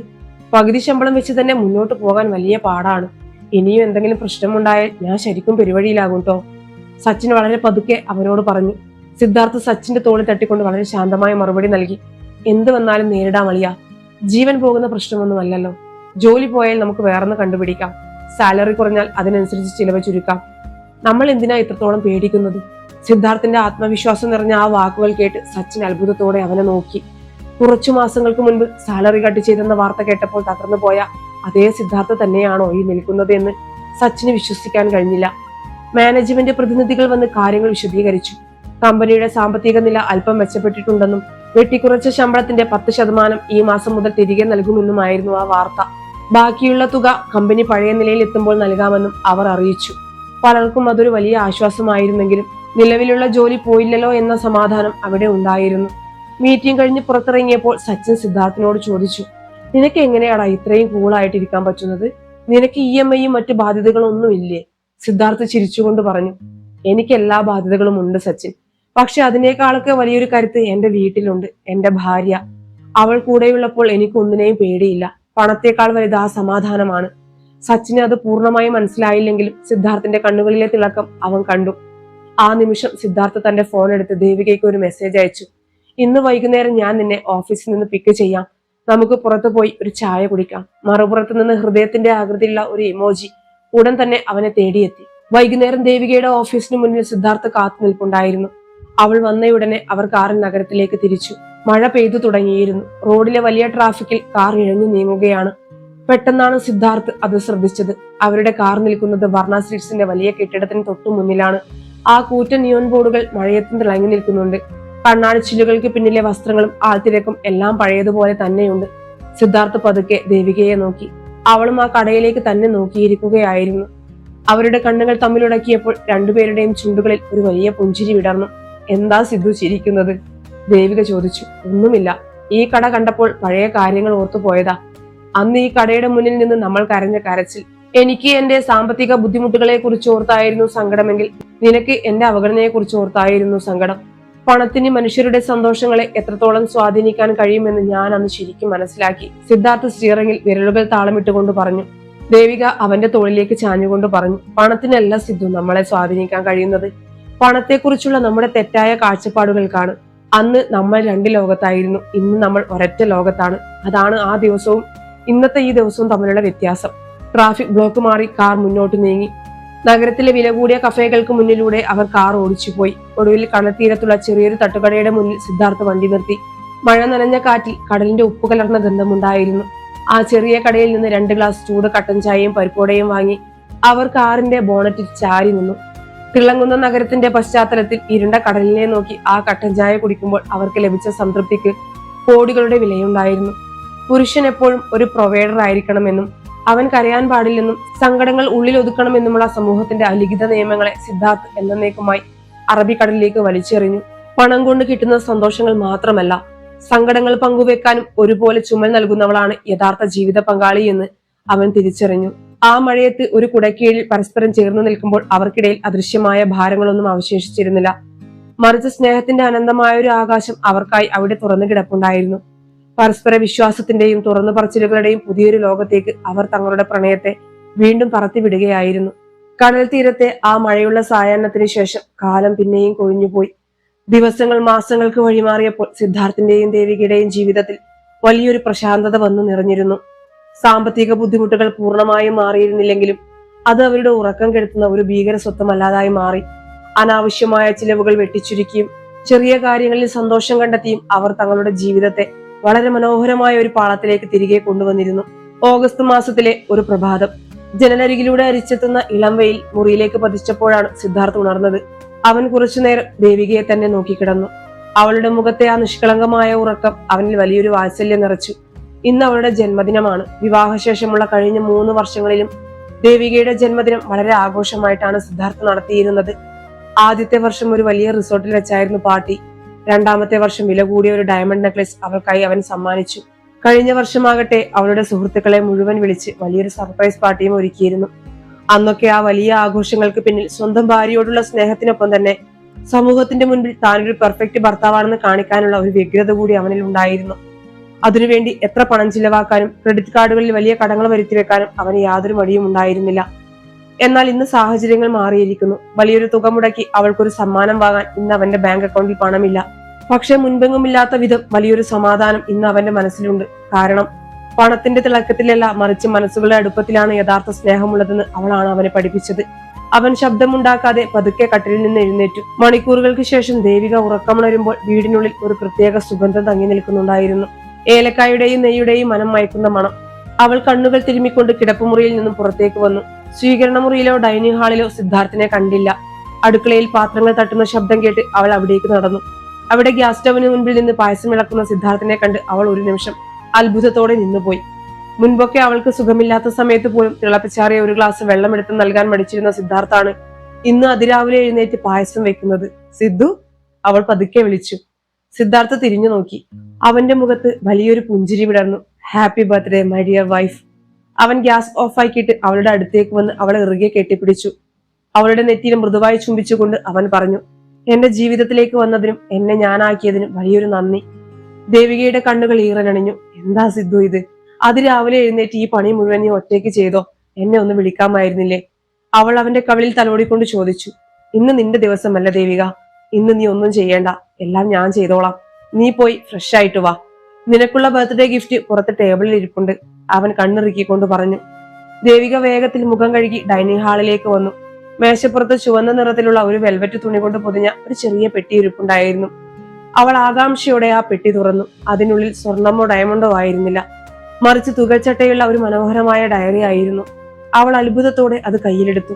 പകുതി ശമ്പളം വെച്ച് തന്നെ മുന്നോട്ട് പോകാൻ വലിയ പാടാണ്. ഇനിയും എന്തെങ്കിലും പ്രശ്നമുണ്ടായാൽ ഞാൻ ശരിക്കും പെരുവഴിയിലാകും ട്ടോ. സച്ചിൻ വളരെ പതുക്കെ അവനോട് പറഞ്ഞു. സിദ്ധാർത്ഥ് സച്ചിന്റെ തോളിൽ തട്ടിക്കൊണ്ട് വളരെ ശാന്തമായ മറുപടി നൽകി. എന്ത് വന്നാലും നേരിടാം അളിയ. ജീവൻ പോകുന്ന പ്രശ്നമൊന്നുമല്ലല്ലോ. ജോലി പോയാൽ നമുക്ക് വേറൊന്ന് കണ്ടുപിടിക്കാം. സാലറി കുറഞ്ഞാൽ അതിനനുസരിച്ച് ചിലവ് ചുരുക്കാം. നമ്മൾ എന്തിനാ ഇത്രത്തോളം പേടിക്കുന്നത്? സിദ്ധാർത്ഥിന്റെ ആത്മവിശ്വാസം നിറഞ്ഞ ആ വാക്കുകൾ കേട്ട് സച്ചിൻ അത്ഭുതത്തോടെ അവനെ നോക്കി. കുറച്ചു മാസങ്ങൾക്ക് മുൻപ് സാലറി കട്ട് ചെയ്തെന്ന വാർത്ത കേട്ടപ്പോൾ തകർന്നു പോയ അതേ സിദ്ധാർത്ഥ തന്നെയാണോ ഈ നിൽക്കുന്നത് എന്ന് സച്ചിന് വിശ്വസിക്കാൻ കഴിഞ്ഞില്ല. മാനേജ്മെന്റ് പ്രതിനിധികൾ വന്ന് കാര്യങ്ങൾ വിശദീകരിച്ചു. കമ്പനിയുടെ സാമ്പത്തിക നില അല്പം മെച്ചപ്പെട്ടിട്ടുണ്ടെന്നും വെട്ടിക്കുറച്ച ശമ്പളത്തിന്റെ 10% ഈ മാസം മുതൽ തിരികെ നൽകുമെന്നുമായിരുന്നു ആ വാർത്ത. ബാക്കിയുള്ള തുക കമ്പനി പഴയ നിലയിൽ എത്തുമ്പോൾ നൽകാമെന്നും അവർ അറിയിച്ചു. പലർക്കും അതൊരു വലിയ ആശ്വാസമായിരുന്നെങ്കിലും നിലവിലുള്ള ജോലി പോയില്ലല്ലോ എന്ന സമാധാനം അവിടെ ഉണ്ടായിരുന്നു. മീറ്റിംഗ് കഴിഞ്ഞ് പുറത്തിറങ്ങിയപ്പോൾ സച്ചിൻ സിദ്ധാർത്ഥിനോട് ചോദിച്ചു, നിനക്ക് എങ്ങനെയാടാ ഇത്രയും കൂളായിട്ടിരിക്കാൻ പറ്റുന്നത്? നിനക്ക് EMIയും മറ്റു ബാധ്യതകളൊന്നും ഇല്ലേ? സിദ്ധാർത്ഥ് ചിരിച്ചുകൊണ്ട് പറഞ്ഞു, എനിക്ക് എല്ലാ ബാധ്യതകളും ഉണ്ട് സച്ചിൻ. പക്ഷെ അതിനേക്കാളൊക്കെ വലിയൊരു കരുത്ത് എന്റെ വീട്ടിലുണ്ട്. എന്റെ ഭാര്യ, അവൾ കൂടെയുള്ളപ്പോൾ എനിക്ക് ഒന്നിനെയും പേടിയില്ല. പണത്തേക്കാൾ വലുത് ആ സമാധാനമാണ്. സച്ചിന് അത് പൂർണ്ണമായും മനസ്സിലായില്ലെങ്കിലും സിദ്ധാർത്ഥിന്റെ കണ്ണുകളിലെ തിളക്കം അവൻ കണ്ടു. ആ നിമിഷം സിദ്ധാർത്ഥ് തന്റെ ഫോൺ എടുത്ത് ദേവികയ്ക്ക് ഒരു മെസ്സേജ് അയച്ചു. ഇന്ന് വൈകുന്നേരം ഞാൻ നിന്നെ ഓഫീസിൽ നിന്ന് പിക്ക് ചെയ്യാം. നമുക്ക് പുറത്തു പോയി ഒരു ചായ കുടിക്കാം. മറുപുറത്ത് നിന്ന് ഹൃദയത്തിന്റെ ആകൃതിയുള്ള ഒരു ഇമോജി ഉടൻ തന്നെ അവനെ തേടിയെത്തി. വൈകുന്നേരം ദേവികയുടെ ഓഫീസിന് മുന്നിൽ സിദ്ധാർത്ഥ് കാത്തു നിൽപ്പുണ്ടായിരുന്നു. അവൾ വന്നയുടനെ അവർ കാറിൽ നഗരത്തിലേക്ക് തിരിച്ചു. മഴ പെയ്തു തുടങ്ങിയിരുന്നു. റോഡിലെ വലിയ ട്രാഫിക്കിൽ കാർ ഇഴഞ്ഞു നീങ്ങുകയാണ്. പെട്ടെന്നാണ് സിദ്ധാർത്ഥ് അത് ശ്രദ്ധിച്ചത്. അവരുടെ കാർ നിൽക്കുന്നത് വർണ്ണ സ്ട്രീറ്റ്സിന്റെ വലിയ കെട്ടിടത്തിന് തൊട്ടു മുന്നിലാണ്. ആ കൂറ്റൻ നിയോൺ ബോർഡുകൾ മഴയത്തും തിളങ്ങി നിൽക്കുന്നുണ്ട്. കണ്ണാടി ചില്ലുകൾക്ക് പിന്നിലെ വസ്ത്രങ്ങളും ആൾത്തിരക്കും എല്ലാം പഴയതുപോലെ തന്നെയുണ്ട്. സിദ്ധാർത്ഥ് പതുക്കെ ദേവികയെ നോക്കി. അവളും ആ കടയിലേക്ക് തന്നെ നോക്കിയിരിക്കുകയായിരുന്നു. അവരുടെ കണ്ണുകൾ തമ്മിലുടക്കിയപ്പോൾ രണ്ടുപേരുടെയും ചുണ്ടുകളിൽ ഒരു വലിയ പുഞ്ചിരി വിടർന്നു. എന്താ സിദ്ധു ചിരിക്കുന്നത്? ദേവിക ചോദിച്ചു. ഒന്നുമില്ല, ഈ കട കണ്ടപ്പോൾ പഴയ കാര്യങ്ങൾ ഓർത്തു പോയതാ. അന്ന് ഈ കടയുടെ മുന്നിൽ നിന്ന് നമ്മൾ കരഞ്ഞ കരച്ചിൽ. എനിക്ക് എന്റെ സാമ്പത്തിക ബുദ്ധിമുട്ടുകളെ കുറിച്ച് ഓർത്തായിരുന്നു സങ്കടമെങ്കിൽ നിനക്ക് എന്റെ അവഗണനയെ കുറിച്ച് ഓർത്തായിരുന്നു സങ്കടം. പണത്തിന് മനുഷ്യരുടെ സന്തോഷങ്ങളെ എത്രത്തോളം സ്വാധീനിക്കാൻ കഴിയുമെന്ന് ഞാൻ അന്ന് ശരിക്കും മനസ്സിലാക്കി. സിദ്ധാർത്ഥ് സ്റ്റിയറിംഗിൽ വിരലുകൾ താളമിട്ടുകൊണ്ട് പറഞ്ഞു. ദേവിക അവന്റെ തോളിലേക്ക് ചാഞ്ഞുകൊണ്ട് പറഞ്ഞു. പണത്തിനല്ല സിദ്ധു നമ്മളെ സ്വാധീനിക്കാൻ കഴിയുന്നത്. പണത്തെക്കുറിച്ചുള്ള നമ്മുടെ തെറ്റായ കാഴ്ചപ്പാടുകൾക്കാണ്. അന്ന് നമ്മൾ രണ്ട് ലോകത്തായിരുന്നു, ഇന്ന് നമ്മൾ ഒരൊറ്റ ലോകത്താണ്. അതാണ് ആ ദിവസവും ഇന്നത്തെ ഈ ദിവസവും തമ്മിലുള്ള വ്യത്യാസം. ട്രാഫിക് ബ്ലോക്ക് മാറി കാർ മുന്നോട്ട് നീങ്ങി. നഗരത്തിലെ വില കൂടിയ കഫേകൾക്ക് മുന്നിലൂടെ അവർ കാർ ഓടിച്ചുപോയി. ഒടുവിൽ കടൽത്തീരത്തുള്ള ചെറിയൊരു തട്ടുകടയുടെ മുന്നിൽ സിദ്ധാർത്ഥ് വണ്ടി നിർത്തി. മഴ നനഞ്ഞ കാറ്റിൽ കടലിന്റെ ഉപ്പ് കലർന്ന ഗന്ധമുണ്ടായിരുന്നു. ആ ചെറിയ കടയിൽ നിന്ന് 2 ഗ്ലാസ് ചൂട് കട്ടൻ ചായയും പരിപ്പോടയും വാങ്ങി അവർ കാറിന്റെ ബോണറ്റിൽ ചാരി നിന്നു. തിളങ്ങുന്ന നഗരത്തിന്റെ പശ്ചാത്തലത്തിൽ ഇരുണ്ട കടലിനെ നോക്കി ആ കട്ടൻ ചായ കുടിക്കുമ്പോൾ അവർക്ക് ലഭിച്ച സംതൃപ്തിക്ക് കോടികളുടെ വിലയുണ്ടായിരുന്നു. പുരുഷൻ എപ്പോഴും ഒരു പ്രൊവൈഡർ ആയിരിക്കണമെന്നും അവൻ കരയാൻ പാടില്ലെന്നും സങ്കടങ്ങൾ ഉള്ളിൽ ഒതുക്കണമെന്നുമുള്ള സമൂഹത്തിന്റെ അലിഖിത നിയമങ്ങളെ സിദ്ധാർത്ഥ് എന്നേക്കുമായി അറബിക്കടലിലേക്ക് വലിച്ചെറിഞ്ഞു. പണം കൊണ്ട് കിട്ടുന്ന സന്തോഷങ്ങൾ മാത്രമല്ല, സങ്കടങ്ങൾ പങ്കുവെക്കാനും ഒരുപോലെ ചുമൽ നൽകുന്നവളാണ് യഥാർത്ഥ ജീവിത പങ്കാളി എന്ന് അവൻ തിരിച്ചറിഞ്ഞു. ആ മഴയത്ത് ഒരു കുടക്കീഴിൽ പരസ്പരം ചേർന്നു നിൽക്കുമ്പോൾ അവർക്കിടയിൽ അദൃശ്യമായ ഭാരങ്ങളൊന്നും അവശേഷിച്ചിരുന്നില്ല. മറിച്ച് സ്നേഹത്തിന്റെ അനന്തമായ ഒരു ആകാശം അവർക്കായി അവിടെ തുറന്നു കിടപ്പുണ്ടായിരുന്നു. പരസ്പര വിശ്വാസത്തിന്റെയും തുറന്നു പറച്ചിലുകളുടെയും പുതിയൊരു ലോകത്തേക്ക് അവർ തങ്ങളുടെ പ്രണയത്തെ വീണ്ടും പറത്തിവിടുകയായിരുന്നു. കടൽ തീരത്തെ ആ മഴയുള്ള സായാഹ്നത്തിന് ശേഷം കാലം പിന്നെയും കൊഴിഞ്ഞുപോയി. ദിവസങ്ങൾ മാസങ്ങൾക്ക് വഴിമാറിയപ്പോൾ സിദ്ധാർത്ഥിന്റെയും ദേവികയുടെയും ജീവിതത്തിൽ വലിയൊരു പ്രശാന്തത വന്നു നിറഞ്ഞിരുന്നു. സാമ്പത്തിക ബുദ്ധിമുട്ടുകൾ പൂർണ്ണമായും മാറിയിരുന്നില്ലെങ്കിലും അത് അവരുടെ ഉറക്കം കെടുത്തുന്ന ഒരു ഭീകര സ്വത്വമല്ലാതായി മാറി. അനാവശ്യമായ ചിലവുകൾ വെട്ടിച്ചുരുക്കിയും ചെറിയ കാര്യങ്ങളിൽ സന്തോഷം കണ്ടെത്തിയും അവർ തങ്ങളുടെ ജീവിതത്തെ വളരെ മനോഹരമായ ഒരു പാളത്തിലേക്ക് തിരികെ കൊണ്ടുവന്നിരുന്നു. ഓഗസ്റ്റ് മാസത്തിലെ ഒരു പ്രഭാതം ജനലരികിലൂടെ അരിച്ചെത്തുന്ന ഇളം വെയിൽ മുറിയിലേക്ക് പതിച്ചപ്പോഴാണ് സിദ്ധാർത്ഥ് ഉണർന്നത്. അവൻ കുറച്ചുനേരം ദേവികയെ തന്നെ നോക്കിക്കിടന്നു. അവളുടെ മുഖത്തെ ആ നിഷ്കളങ്കമായ ഉറക്കം അവനിൽ വലിയൊരു വാത്സല്യം നിറച്ചു. ഇന്ന് അവളുടെ ജന്മദിനമാണ്. വിവാഹശേഷമുള്ള കഴിഞ്ഞ 3 വർഷങ്ങളിലും ദേവികയുടെ ജന്മദിനം വളരെ ആഘോഷമായിട്ടാണ് സിദ്ധാർത്ഥ് നടത്തിയിരുന്നത്. ആദ്യത്തെ വർഷം ഒരു വലിയ റിസോർട്ടിൽ വെച്ചായിരുന്നു പാർട്ടി. 2ാമത്തെ വർഷം വില കൂടിയ ഒരു ഡയമണ്ട് നെക്ലസ് അവൾക്കായി അവൻ സമ്മാനിച്ചു. കഴിഞ്ഞ വർഷമാകട്ടെ അവളുടെ സുഹൃത്തുക്കളെ മുഴുവൻ വിളിച്ച് വലിയൊരു സർപ്രൈസ് പാർട്ടിയും ഒരുക്കിയിരുന്നു. അന്നൊക്കെ ആ വലിയ ആഘോഷങ്ങൾക്ക് പിന്നിൽ സ്വന്തം ഭാര്യയോടുള്ള സ്നേഹത്തിനൊപ്പം തന്നെ സമൂഹത്തിന്റെ മുൻപിൽ താനൊരു പെർഫെക്റ്റ് ഭർത്താവാണെന്ന് കാണിക്കാനുള്ള ഒരു വ്യഗ്രത കൂടി അവനിൽ ഉണ്ടായിരുന്നു. അതിനുവേണ്ടി എത്ര പണം ചിലവാക്കാനും ക്രെഡിറ്റ് കാർഡുകളിൽ വലിയ കടങ്ങൾ വരുത്തിവെക്കാനും അവന് യാതൊരു മടിയും ഉണ്ടായിരുന്നില്ല. എന്നാൽ ഇന്ന് സാഹചര്യങ്ങൾ മാറിയിരിക്കുന്നു. വലിയൊരു തുക മുടക്കി അവൾക്കൊരു സമ്മാനം വാങ്ങാൻ ഇന്ന് അവന്റെ ബാങ്ക് അക്കൗണ്ടിൽ പണമില്ല. പക്ഷെ മുൻപെങ്ങുമില്ലാത്ത വിധം വലിയൊരു സമാധാനം ഇന്ന് അവന്റെ മനസ്സിലുണ്ട്. കാരണം പണത്തിന്റെ തിളക്കത്തിലല്ല, മറിച്ച് മനസ്സുകളുടെ അടുപ്പത്തിലാണ് യഥാർത്ഥ സ്നേഹമുള്ളതെന്ന് അവളാണ് അവനെ പഠിപ്പിച്ചത്. അവൻ ശബ്ദമുണ്ടാക്കാതെ പതുക്കെ കട്ടിലിൽ നിന്ന് എഴുന്നേറ്റു. മണിക്കൂറുകൾക്ക് ശേഷം ദേവിക ഉറക്കമുണരുമ്പോൾ വീടിനുള്ളിൽ ഒരു പ്രത്യേക സുഗന്ധം തങ്ങി നിൽക്കുന്നുണ്ടായിരുന്നു. ഏലക്കായുടെയും നെയ്യുടെയും മനം മയക്കുന്ന മണം. അവൾ കണ്ണുകൾ തിരുമ്മിക്കൊണ്ട് കിടപ്പുമുറിയിൽ നിന്നും പുറത്തേക്ക് വന്നു. സ്വീകരണ മുറിയിലോ ഡൈനിങ് ഹാളിലോ സിദ്ധാർത്ഥിനെ കണ്ടില്ല. അടുക്കളയിൽ പാത്രങ്ങൾ തട്ടുന്ന ശബ്ദം കേട്ട് അവൾ അവിടേക്ക് നടന്നു. അവിടെ ഗ്യാസ് സ്റ്റവിന് മുൻപിൽ നിന്ന് പായസം ഇളക്കുന്ന സിദ്ധാർത്ഥിനെ കണ്ട് അവൾ ഒരു നിമിഷം അത്ഭുതത്തോടെ നിന്നുപോയി. മുൻപൊക്കെ അവൾക്ക് സുഖമില്ലാത്ത സമയത്ത് പോലും തിളപ്പിച്ചാറിയ ഒരു ഗ്ലാസ് വെള്ളം എടുത്ത് നൽകാൻ മടിച്ചിരുന്ന സിദ്ധാർത്ഥാണ് ഇന്ന് അതിരാവിലെ എഴുന്നേറ്റ് പായസം വെക്കുന്നത്. സിദ്ധു, അവൾ പതുക്കെ വിളിച്ചു. സിദ്ധാർത്ഥ തിരിഞ്ഞു നോക്കി. അവന്റെ മുഖത്ത് വലിയൊരു പുഞ്ചിരി വിടർന്നു. Happy birthday my dear wife. അവൻ ഗ്യാസ് ഓഫാക്കിയിട്ട് അവളുടെ അടുത്തേക്ക് വന്ന് അവളെ ഇറുകെ കെട്ടിപ്പിടിച്ചു. അവളുടെ നെറ്റിയിൽ മൃദുവായി ചുംബിച്ചുകൊണ്ട് അവൻ പറഞ്ഞു, എന്റെ ജീവിതത്തിലേക്ക് വന്നതിനും എന്നെ ഞാനാക്കിയതിനും വലിയൊരു നന്ദി. ദേവികയുടെ കണ്ണുകൾ ഈറനണിഞ്ഞു. എന്താ സിദ്ധു ഇത്? അതിരാവിലെ എഴുന്നേറ്റ് ഈ പണി മുഴുവൻ നീ ഒറ്റയ്ക്ക് ചെയ്തോ? എന്നെ ഒന്ന് വിളിക്കാമായിരുന്നില്ലേ? അവൾ അവന്റെ കവിളിൽ തലോടിക്കൊണ്ട് ചോദിച്ചു. ഇന്ന് നിന്റെ ദിവസമല്ല ദേവിക. ഇന്ന് നീ ഒന്നും ചെയ്യേണ്ട, എല്ലാം ഞാൻ ചെയ്തോളാം. നീ പോയി ഫ്രഷ് ആയിട്ട് വാ. നിനക്കുള്ള ബർത്ത്ഡേ ഗിഫ്റ്റ് പുറത്ത് ടേബിളിൽ ഇരിപ്പുണ്ട്, അവൻ കണ്ണിറുക്കിക്കൊണ്ട് പറഞ്ഞു. ദേവിക വേഗത്തിൽ മുഖം കഴുകി ഡൈനിങ് ഹാളിലേക്ക് വന്നു. മേശപ്പുറത്ത് ചുവന്ന നിറത്തിലുള്ള ഒരു വെൽവെറ്റ് തുണി കൊണ്ട് പൊതിഞ്ഞ ഒരു ചെറിയ പെട്ടി ഇരിപ്പുണ്ടായിരുന്നു. അവൾ ആകാംക്ഷയോടെ ആ പെട്ടി തുറന്നു. അതിനുള്ളിൽ സ്വർണമോ ഡയമണ്ടോ ആയിരുന്നില്ല, മറിച്ച് തുകച്ചട്ടയുള്ള ഒരു മനോഹരമായ ഡയറി ആയിരുന്നു. അവൾ അത്ഭുതത്തോടെ അത് കയ്യിലെടുത്തു.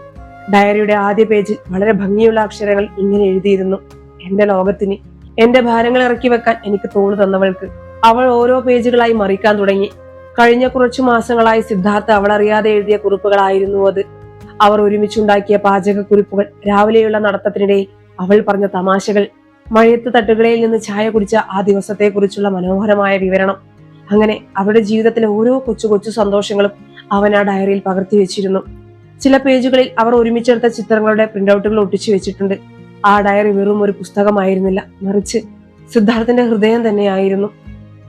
ഡയറിയുടെ ആദ്യ പേജിൽ വളരെ ഭംഗിയുള്ള അക്ഷരങ്ങൾ ഇങ്ങനെ എഴുതിയിരുന്നു: എന്റെ ലോകത്തിന്, എന്റെ ഭാരങ്ങൾ ഇറക്കി വെക്കാൻ എനിക്ക് തോളു തന്നവൾക്ക്. അവൾ ഓരോ പേജുകളായി മറിക്കാൻ തുടങ്ങി. കഴിഞ്ഞ കുറച്ചു മാസങ്ങളായി സിദ്ധാർത്ഥ അവൾ അറിയാതെ എഴുതിയ കുറിപ്പുകളായിരുന്നു അത്. അവർ ഒരുമിച്ചുണ്ടാക്കിയ പാചകക്കുറിപ്പുകൾ, രാവിലെയുള്ള നടത്തത്തിനിടയിൽ അവൾ പറഞ്ഞ തമാശകൾ, മഴയത്ത് തട്ടുകടയിൽ നിന്ന് ചായ കുടിച്ച ആ ദിവസത്തെക്കുറിച്ചുള്ള മനോഹരമായ വിവരണം. അങ്ങനെ അവരുടെ ജീവിതത്തിലെ ഓരോ കൊച്ചു കൊച്ചു സന്തോഷങ്ങളും അവൻ ആ ഡയറിയിൽ പകർത്തി വെച്ചിരുന്നു. ചില പേജുകളിൽ അവർ ഒരുമിച്ചെടുത്ത ചിത്രങ്ങളുടെ പ്രിന്റൌട്ടുകൾ ഒട്ടിച്ചു വെച്ചിട്ടുണ്ട്. ആ ഡയറി വെറും ഒരു പുസ്തകമായിരുന്നില്ല, മറിച്ച് സിദ്ധാർത്ഥന്റെ ഹൃദയം തന്നെയായിരുന്നു.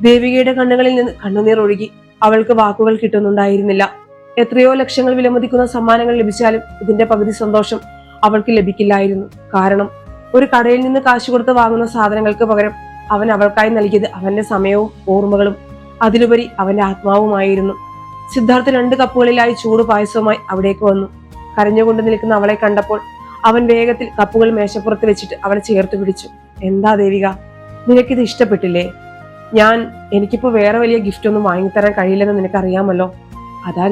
ദേവികയുടെ കണ്ണുകളിൽ നിന്ന് കണ്ണുനീർ ഒഴുകി. അവൾക്ക് വാക്കുകൾ കിട്ടുന്നുണ്ടായിരുന്നില്ല. എത്രയോ ലക്ഷങ്ങൾ വിലമതിക്കുന്ന സമ്മാനങ്ങൾ ലഭിച്ചാലും ഇതിന്റെ പകുതി സന്തോഷം അവൾക്ക് ലഭിക്കില്ലായിരുന്നു. കാരണം ഒരു കടയിൽ നിന്ന് കാശ് കൊടുത്ത് വാങ്ങുന്ന സാധനങ്ങൾക്ക് പകരം അവൻ അവൾക്കായി നൽകിയത് അവന്റെ സമയവും ഓർമ്മകളും അതിലുപരി അവന്റെ ആത്മാവുമായിരുന്നു. സിദ്ധാർത്ഥ് 2 കപ്പുകളിലായി ചൂട് പായസവുമായി അവിടേക്ക് വന്നു. കരഞ്ഞുകൊണ്ട് നിൽക്കുന്ന അവളെ കണ്ടപ്പോൾ അവൻ വേഗത്തിൽ കപ്പുകൾ മേശപ്പുറത്ത് വെച്ചിട്ട് അവളെ ചേർത്ത് പിടിച്ചു. എന്താ ദേവിക, നിനക്കിത് ഇഷ്ടപ്പെട്ടില്ലേ? എനിക്കിപ്പോ വേറെ വലിയ ഗിഫ്റ്റ് ഒന്നും വാങ്ങിത്തരാൻ കഴിയില്ലെന്ന് നിനക്കറിയാമല്ലോ. അതാ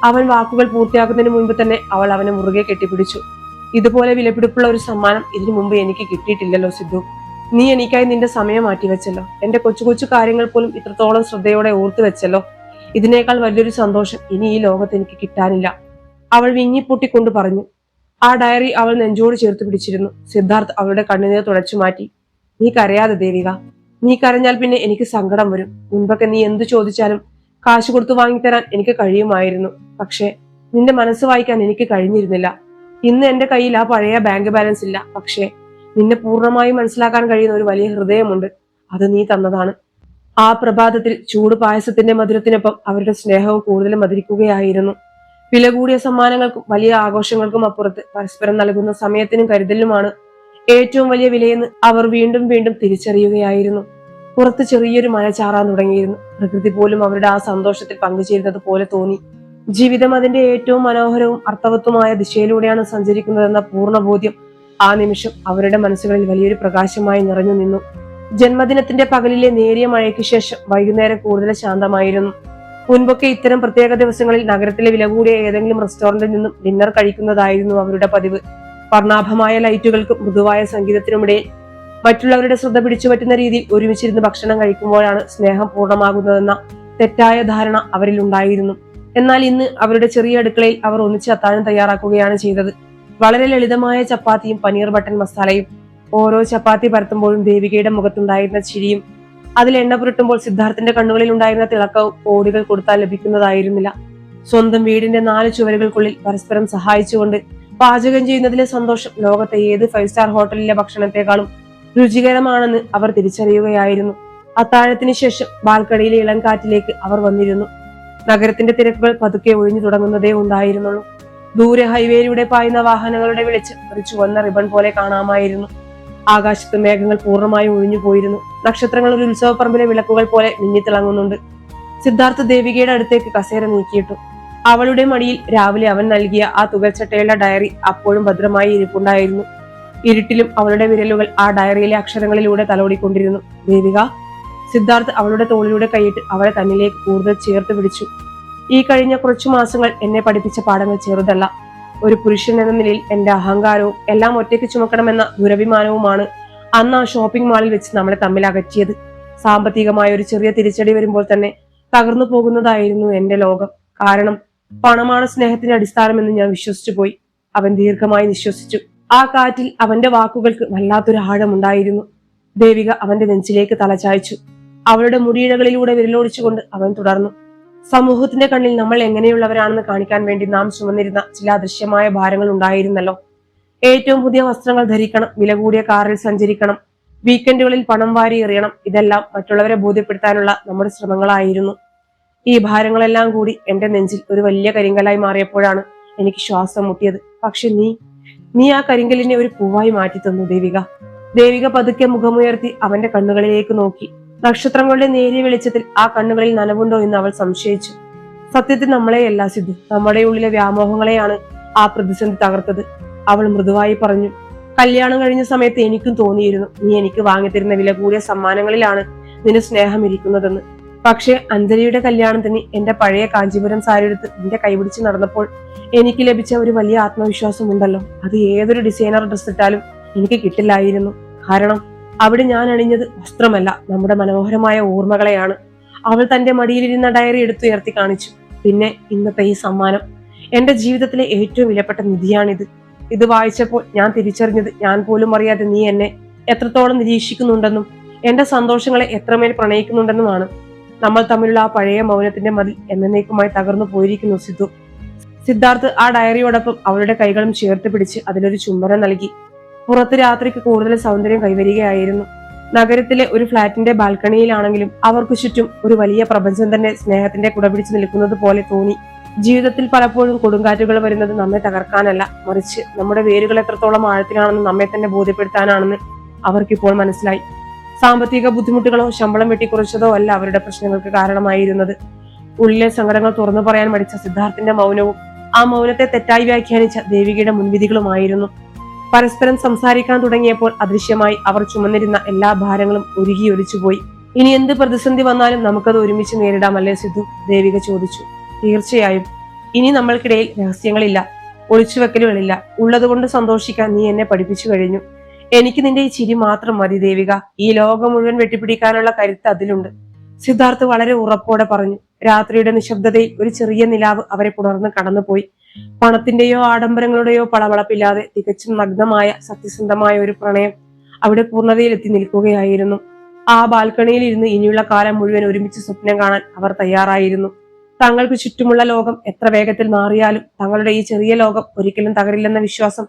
അവൻ വാക്കുകൾ പൂർത്തിയാക്കുന്നതിന് മുൻപ് തന്നെ അവൾ അവനെ മുറുകെ കെട്ടിപ്പിടിച്ചു. ഇതുപോലെ വിലപിടിപ്പുള്ള ഒരു സമ്മാനം ഇതിനു മുമ്പ് എനിക്ക് കിട്ടിയിട്ടില്ലല്ലോ സിദ്ധു. നീ എനിക്കായി നിന്റെ സമയം മാറ്റിവെച്ചല്ലോ. എന്റെ കൊച്ചു കൊച്ചു കാര്യങ്ങൾ പോലും ഇത്രത്തോളം ശ്രദ്ധയോടെ ഓർത്തു വെച്ചല്ലോ. ഇതിനേക്കാൾ വലിയൊരു സന്തോഷം ഇനി ഈ ലോകത്ത് എനിക്ക് കിട്ടാനില്ല, അവൾ വിങ്ങിപ്പൊട്ടിക്കൊണ്ട് പറഞ്ഞു. ആ ഡയറി അവൾ നെഞ്ചോട് ചേർത്ത് പിടിച്ചിരുന്നു. സിദ്ധാർത്ഥ് അവളുടെ കണ്ണുനീർ തുടച്ചു മാറ്റി. നീ കരയാതെ ദേവിക, നീ കരഞ്ഞാൽ പിന്നെ എനിക്ക് സങ്കടം വരും. മുൻപൊക്കെ നീ എന്തു ചോദിച്ചാലും കാശ് കൊടുത്തു വാങ്ങിത്തരാൻ എനിക്ക് കഴിയുമായിരുന്നു. പക്ഷെ നിന്റെ മനസ്സ് വായിക്കാൻ എനിക്ക് കഴിഞ്ഞിരുന്നില്ല. ഇന്ന് എന്റെ കയ്യിൽ ആ പഴയ ബാങ്ക് ബാലൻസ് ഇല്ല. പക്ഷേ നിന്നെ പൂർണ്ണമായും മനസ്സിലാക്കാൻ കഴിയുന്ന ഒരു വലിയ ഹൃദയമുണ്ട്. അത് നീ തന്നതാണ്. ആ പ്രഭാതത്തിൽ ചൂട് പായസത്തിന്റെ മധുരത്തിനൊപ്പം അവരുടെ സ്നേഹവും കൂടുതൽ മധുരിക്കുകയായിരുന്നു. വില കൂടിയ സമ്മാനങ്ങൾക്കും വലിയ ആഘോഷങ്ങൾക്കും അപ്പുറത്ത് പരസ്പരം നൽകുന്ന സമയത്തിനും കരുതലുമാണ് ഏറ്റവും വലിയ വിലയെന്ന് അവർ വീണ്ടും വീണ്ടും തിരിച്ചറിയുകയായിരുന്നു. പുറത്ത് ചെറിയൊരു മഴ ചാറാൻ തുടങ്ങിയിരുന്നു. പ്രകൃതി പോലും അവരുടെ ആ സന്തോഷത്തിൽ പങ്കുചേരുന്നത് പോലെ തോന്നി. ജീവിതം അതിന്റെ ഏറ്റവും മനോഹരവും അർത്ഥവത്വമായ ദിശയിലൂടെയാണ് സഞ്ചരിക്കുന്നതെന്ന പൂർണ്ണബോധ്യം ആ നിമിഷം അവരുടെ മനസ്സുകളിൽ വലിയൊരു പ്രകാശമായി നിറഞ്ഞു നിന്നു. ജന്മദിനത്തിന്റെ പകലിലെ നേരിയ മഴയ്ക്ക് ശേഷം വൈകുന്നേരം കൂടുതൽ ശാന്തമായിരുന്നു. മുൻപൊക്കെ ഇത്തരം പ്രത്യേക ദിവസങ്ങളിൽ നഗരത്തിലെ വില കൂടിയ ഏതെങ്കിലും റെസ്റ്റോറന്റിൽ നിന്നും ഡിന്നർ കഴിക്കുന്നതായിരുന്നു അവരുടെ പതിവ്. വർണ്ണാഭമായ ലൈറ്റുകൾക്കും മൃദുവായ സംഗീതത്തിനുമിടയിൽ മറ്റുള്ളവരുടെ ശ്രദ്ധ പിടിച്ചുപറ്റുന്ന രീതിയിൽ ഒരുമിച്ചിരുന്ന് ഭക്ഷണം കഴിക്കുമ്പോഴാണ് സ്നേഹം പൂർണ്ണമാകുന്നതെന്ന തെറ്റായ ധാരണ അവരിൽ ഉണ്ടായിരുന്നു. എന്നാൽ ഇന്ന് അവരുടെ ചെറിയ അടുക്കളയിൽ അവർ ഒന്നിച്ച് അത്താഴം തയ്യാറാക്കുകയാണ് ചെയ്തത്. വളരെ ലളിതമായ ചപ്പാത്തിയും പനീർ ബട്ടൺ മസാലയും. ഓരോ ചപ്പാത്തി പരത്തുമ്പോഴും ദേവികയുടെ മുഖത്തുണ്ടായിരുന്ന ചിരിയും അതിൽ എണ്ണ പുരട്ടുമ്പോൾ സിദ്ധാർത്ഥിന്റെ കണ്ണുകളിൽ ഉണ്ടായിരുന്ന തിളക്കവും കോടികൾ കൊടുത്താൽ ലഭിക്കുന്നതായിരുന്നില്ല. സ്വന്തം വീടിന്റെ 4 ചുവരുകൾക്കുള്ളിൽ പരസ്പരം സഹായിച്ചുകൊണ്ട് പാചകം ചെയ്യുന്നതിലെ സന്തോഷം ലോകത്തെ ഏത് 5 സ്റ്റാർ ഹോട്ടലിലെ ഭക്ഷണത്തെക്കാളും രുചികരമാണെന്ന് അവർ തിരിച്ചറിയുകയായിരുന്നു. അത്താഴത്തിന് ശേഷം ബാൽക്കണിയിലെ ഇളം കാറ്റിലേക്ക് അവർ വന്നിരുന്നു. നഗരത്തിന്റെ തിരക്കുകൾ പതുക്കെ ഒഴിഞ്ഞു തുടങ്ങുന്നതേ ഉണ്ടായിരുന്നുള്ളൂ. ദൂരെ ഹൈവേയിലൂടെ പായുന്ന വാഹനങ്ങളുടെ വെളിച്ചം ഒരു ചുവന്ന റിബൺ പോലെ കാണാമായിരുന്നു. ആകാശത്ത് മേഘങ്ങൾ പൂർണ്ണമായും ഒഴിഞ്ഞു പോയിരുന്നു. നക്ഷത്രങ്ങൾ ഒരു ഉത്സവപ്പറമ്പിലെ വിളക്കുകൾ പോലെ മിന്നിത്തിളങ്ങുന്നുണ്ട്. സിദ്ധാർത്ഥ് ദേവികയുടെ അടുത്തേക്ക് കസേര നീക്കിയിട്ടു. അവളുടെ മടിയിൽ രാവിലെ അവൻ നൽകിയ ആ തുകൽച്ചട്ടയുള്ള ഡയറി അപ്പോഴും ഭദ്രമായി ഇരിപ്പുണ്ടായിരുന്നു. ഇരുട്ടിലും അവളുടെ വിരലുകൾ ആ ഡയറിയിലെ അക്ഷരങ്ങളിലൂടെ തലോടിക്കൊണ്ടിരുന്നു. ദേവിക, സിദ്ധാർത്ഥ് അവളുടെ തോളിലൂടെ കൈയിട്ട് അവളെ തന്നിലേക്ക് കൂടുതൽ ചേർത്ത് പിടിച്ചു. ഈ കഴിഞ്ഞ കുറച്ചു മാസങ്ങൾ എന്നെ പഠിപ്പിച്ച പാഠങ്ങൾ ചെറുതല്ല. ഒരു പുരുഷൻ എന്ന നിലയിൽ എന്റെ അഹങ്കാരവും എല്ലാം ഒറ്റയ്ക്ക് ചുമക്കണമെന്ന ദുരഭിമാനവുമാണ് അന്ന് ആ ഷോപ്പിംഗ് മാളിൽ വെച്ച് നമ്മളെ തമ്മിൽ അകറ്റിയത്. സാമ്പത്തികമായ ഒരു ചെറിയ തിരിച്ചടി വരുമ്പോൾ തന്നെ തകർന്നു പോകുന്നതായിരുന്നു എന്റെ ലോകം. കാരണം പണമാണ് സ്നേഹത്തിന്റെ അടിസ്ഥാനമെന്ന് ഞാൻ വിശ്വസിച്ചു പോയി. അവൻ ദീർഘമായി നിശ്വസിച്ചു. ആ കാറ്റിൽ അവന്റെ വാക്കുകൾക്ക് വല്ലാത്തൊരു ആഴമുണ്ടായിരുന്നു. ദേവിക അവന്റെ നെഞ്ചിലേക്ക് തലചായ്ച്ചു. അവളുടെ മുടിയിഴകളിലൂടെ വിരലോടിച്ചുകൊണ്ട് അവൻ തുടർന്നു. സമൂഹത്തിന്റെ കണ്ണിൽ നമ്മൾ എങ്ങനെയുള്ളവരാണെന്ന് കാണിക്കാൻ വേണ്ടി നാം ചുമന്നിരുന്ന ചില അദൃശ്യമായ ഭാരങ്ങൾ ഉണ്ടായിരുന്നല്ലോ. ഏറ്റവും പുതിയ വസ്ത്രങ്ങൾ ധരിക്കണം, വില കൂടിയ കാറിൽ സഞ്ചരിക്കണം, വീക്കെൻഡുകളിൽ പണം വാരി എറിയണം. ഇതെല്ലാം മറ്റുള്ളവരെ ബോധ്യപ്പെടുത്താനുള്ള നമ്മുടെ ശ്രമങ്ങളായിരുന്നു. ഈ ഭാരങ്ങളെല്ലാം കൂടി എന്റെ നെഞ്ചിൽ ഒരു വലിയ കരിങ്കലായി മാറിയപ്പോഴാണ് എനിക്ക് ശ്വാസം മുട്ടിയത്. പക്ഷെ നീ ആ കരിങ്കലിനെ ഒരു പൂവായി മാറ്റി തന്നു ദേവിക. ദേവിക പതുക്കെ മുഖമുയർത്തി അവന്റെ കണ്ണുകളിലേക്ക് നോക്കി. നക്ഷത്രങ്ങളുടെ നേരിയ വെളിച്ചത്തിൽ ആ കണ്ണുകളിൽ നനവുണ്ടോ എന്ന് അവൾ സംശയിച്ചു. സത്യത്തിൽ നമ്മളെയല്ല സിദ്ധു, നമ്മുടെ ഉള്ളിലെ വ്യാമോഹങ്ങളെയാണ് ആ പ്രതിസന്ധി തകർത്തത്. അവൾ മൃദുവായി പറഞ്ഞു. കല്യാണം കഴിഞ്ഞ സമയത്ത് എനിക്കും തോന്നിയിരുന്നു നീ എനിക്ക് വാങ്ങിത്തരുന്ന വില കൂടിയ സമ്മാനങ്ങളിലാണ് നിന്റെ സ്നേഹം ഇരിക്കുന്നതെന്ന്. പക്ഷെ അഞ്ജലിയുടെ കല്യാണത്തിന് എന്റെ പഴയ കാഞ്ചീപുരം സാരി എടുത്ത് നിന്റെ കൈപിടിച്ച് നടന്നപ്പോൾ എനിക്ക് ലഭിച്ച ഒരു വലിയ ആത്മവിശ്വാസം ഉണ്ടല്ലോ, അത് ഏതൊരു ഡിസൈനർ ഡ്രസ് ഇട്ടാലും എനിക്ക് കിട്ടില്ലായിരുന്നു. കാരണം അവിടെ ഞാൻ അണിഞ്ഞത് വസ്ത്രമല്ല, നമ്മുടെ മനോഹരമായ ഓർമ്മകളെയാണ്. അവൾ തന്റെ മടിയിലിരുന്ന ഡയറി എടുത്തുയർത്തി കാണിച്ചു. പിന്നെ ഇന്നത്തെ ഈ സമ്മാനം എന്റെ ജീവിതത്തിലെ ഏറ്റവും വിലപ്പെട്ട നിധിയാണിത്. ഇത് വായിച്ചപ്പോൾ ഞാൻ തിരിച്ചറിഞ്ഞത് ഞാൻ പോലും അറിയാതെ നീ എന്നെ എത്രത്തോളം നിരീക്ഷിക്കുന്നുണ്ടെന്നും എന്റെ സന്തോഷങ്ങളെ എത്രമേൽ പ്രണയിക്കുന്നുണ്ടെന്നുമാണ്. നമ്മൾ തമ്മിലുള്ള ആ പഴയ മൗനത്തിന്റെ മതിൽ എന്നേക്കുമായി തകർന്നു പോയിരിക്കുന്നു സിദ്ധു. സിദ്ധാർത്ഥ് ആ ഡയറിയോടൊപ്പം അവളുടെ കൈകളും ചേർത്ത് പിടിച്ച് അതിലൊരു ചുംബനം നൽകി. പുറത്ത് രാത്രിക്ക് കൂടുതൽ സൗന്ദര്യം കൈവരികയായിരുന്നു. നഗരത്തിലെ ഒരു ഫ്ളാറ്റിന്റെ ബാൽക്കണിയിലാണെങ്കിലും അവർക്ക് ചുറ്റും ഒരു വലിയ പ്രപഞ്ചം തന്നെ സ്നേഹത്തിന്റെ കുടപിടിച്ച് നിൽക്കുന്നത് പോലെ തോന്നി. ജീവിതത്തിൽ പലപ്പോഴും കൊടുങ്കാറ്റുകൾ വരുന്നത് നമ്മെ തകർക്കാനല്ല, മറിച്ച് നമ്മുടെ വേരുകൾ എത്രത്തോളം ആഴത്തിലാണെന്ന് നമ്മെ തന്നെ ബോധ്യപ്പെടുത്താനാണെന്ന് അവർക്കിപ്പോൾ മനസ്സിലായി. സാമ്പത്തിക ബുദ്ധിമുട്ടുകളോ ശമ്പളം വെട്ടിക്കുറച്ചതോ അല്ല അവരുടെ പ്രശ്നങ്ങൾക്ക് കാരണമായിരുന്നത്. ഉള്ളിലെ സങ്കടങ്ങൾ തുറന്നു പറയാൻ മടിച്ച സിദ്ധാർത്ഥിന്റെ മൗനവും ആ മൗനത്തെ തെറ്റായി വ്യാഖ്യാനിച്ച ദേവികയുടെ മുൻവിധികളുമായിരുന്നു. പരസ്പരം സംസാരിക്കാൻ തുടങ്ങിയപ്പോൾ അദൃശ്യമായി അവർ ചുമന്നിരുന്ന എല്ലാ ഭാരങ്ങളും ഒലിച്ചുപോയി. ഇനി എന്ത് പ്രതിസന്ധി വന്നാലും നമുക്കത് ഒരുമിച്ച് നേരിടാമല്ലേ സിദ്ധു? ദേവിക ചോദിച്ചു. തീർച്ചയായും. ഇനി നമ്മൾക്കിടയിൽ രഹസ്യങ്ങളില്ല, ഒളിച്ചുവെക്കലുകളില്ല. ഉള്ളതുകൊണ്ട് സന്തോഷിക്കാൻ നീ എന്നെ പഠിപ്പിച്ചു കഴിഞ്ഞു. എനിക്ക് നിന്റെ ഈ ചിരി മാത്രം മതി ദേവിക. ഈ ലോകം മുഴുവൻ വെട്ടിപ്പിടിക്കാനുള്ള കരുത്ത് അതിലുണ്ട്. സിദ്ധാർത്ഥ് വളരെ ഉറപ്പോടെ പറഞ്ഞു. രാത്രിയുടെ നിശബ്ദതയിൽ ഒരു ചെറിയ നിലാവ് അവരെ പുണർന്ന് കടന്നുപോയി. പണത്തിന്റെയോ ആഡംബരങ്ങളുടെയോ പളവളപ്പില്ലാതെ തികച്ചും നഗ്നമായ സത്യസന്ധമായ ഒരു പ്രണയം അവിടെ പൂർണ്ണതയിലെത്തി നിൽക്കുകയായിരുന്നു. ആ ബാൽക്കണിയിൽ ഇരുന്ന് ഇനിയുള്ള കാലം മുഴുവൻ ഒരുമിച്ച് സ്വപ്നം കാണാൻ അവർ തയ്യാറായിരുന്നു. തങ്ങൾക്ക് ചുറ്റുമുള്ള ലോകം എത്ര വേഗത്തിൽ മാറിയാലും തങ്ങളുടെ ഈ ചെറിയ ലോകം ഒരിക്കലും തകരില്ലെന്ന വിശ്വാസം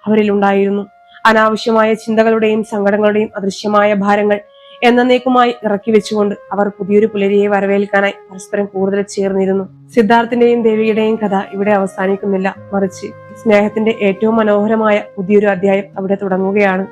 അവരിൽ ഉണ്ടായിരുന്നു. അനാവശ്യമായ ചിന്തകളുടെയും സങ്കടങ്ങളുടെയും അദൃശ്യമായ ഭാരങ്ങൾ എന്നേക്കുമായി ഇറക്കി വെച്ചുകൊണ്ട് അവർ പുതിയൊരു പുലരിയെ വരവേൽക്കാനായി പരസ്പരം കൂടുതൽ ചേർന്നിരുന്നു. സിദ്ധാർത്ഥിന്റെയും ദേവിയുടെയും കഥ ഇവിടെ അവസാനിക്കുന്നില്ല, മറിച്ച് സ്നേഹത്തിന്റെ ഏറ്റവും മനോഹരമായ പുതിയൊരു അധ്യായം അവിടെ തുടങ്ങുകയാണ്.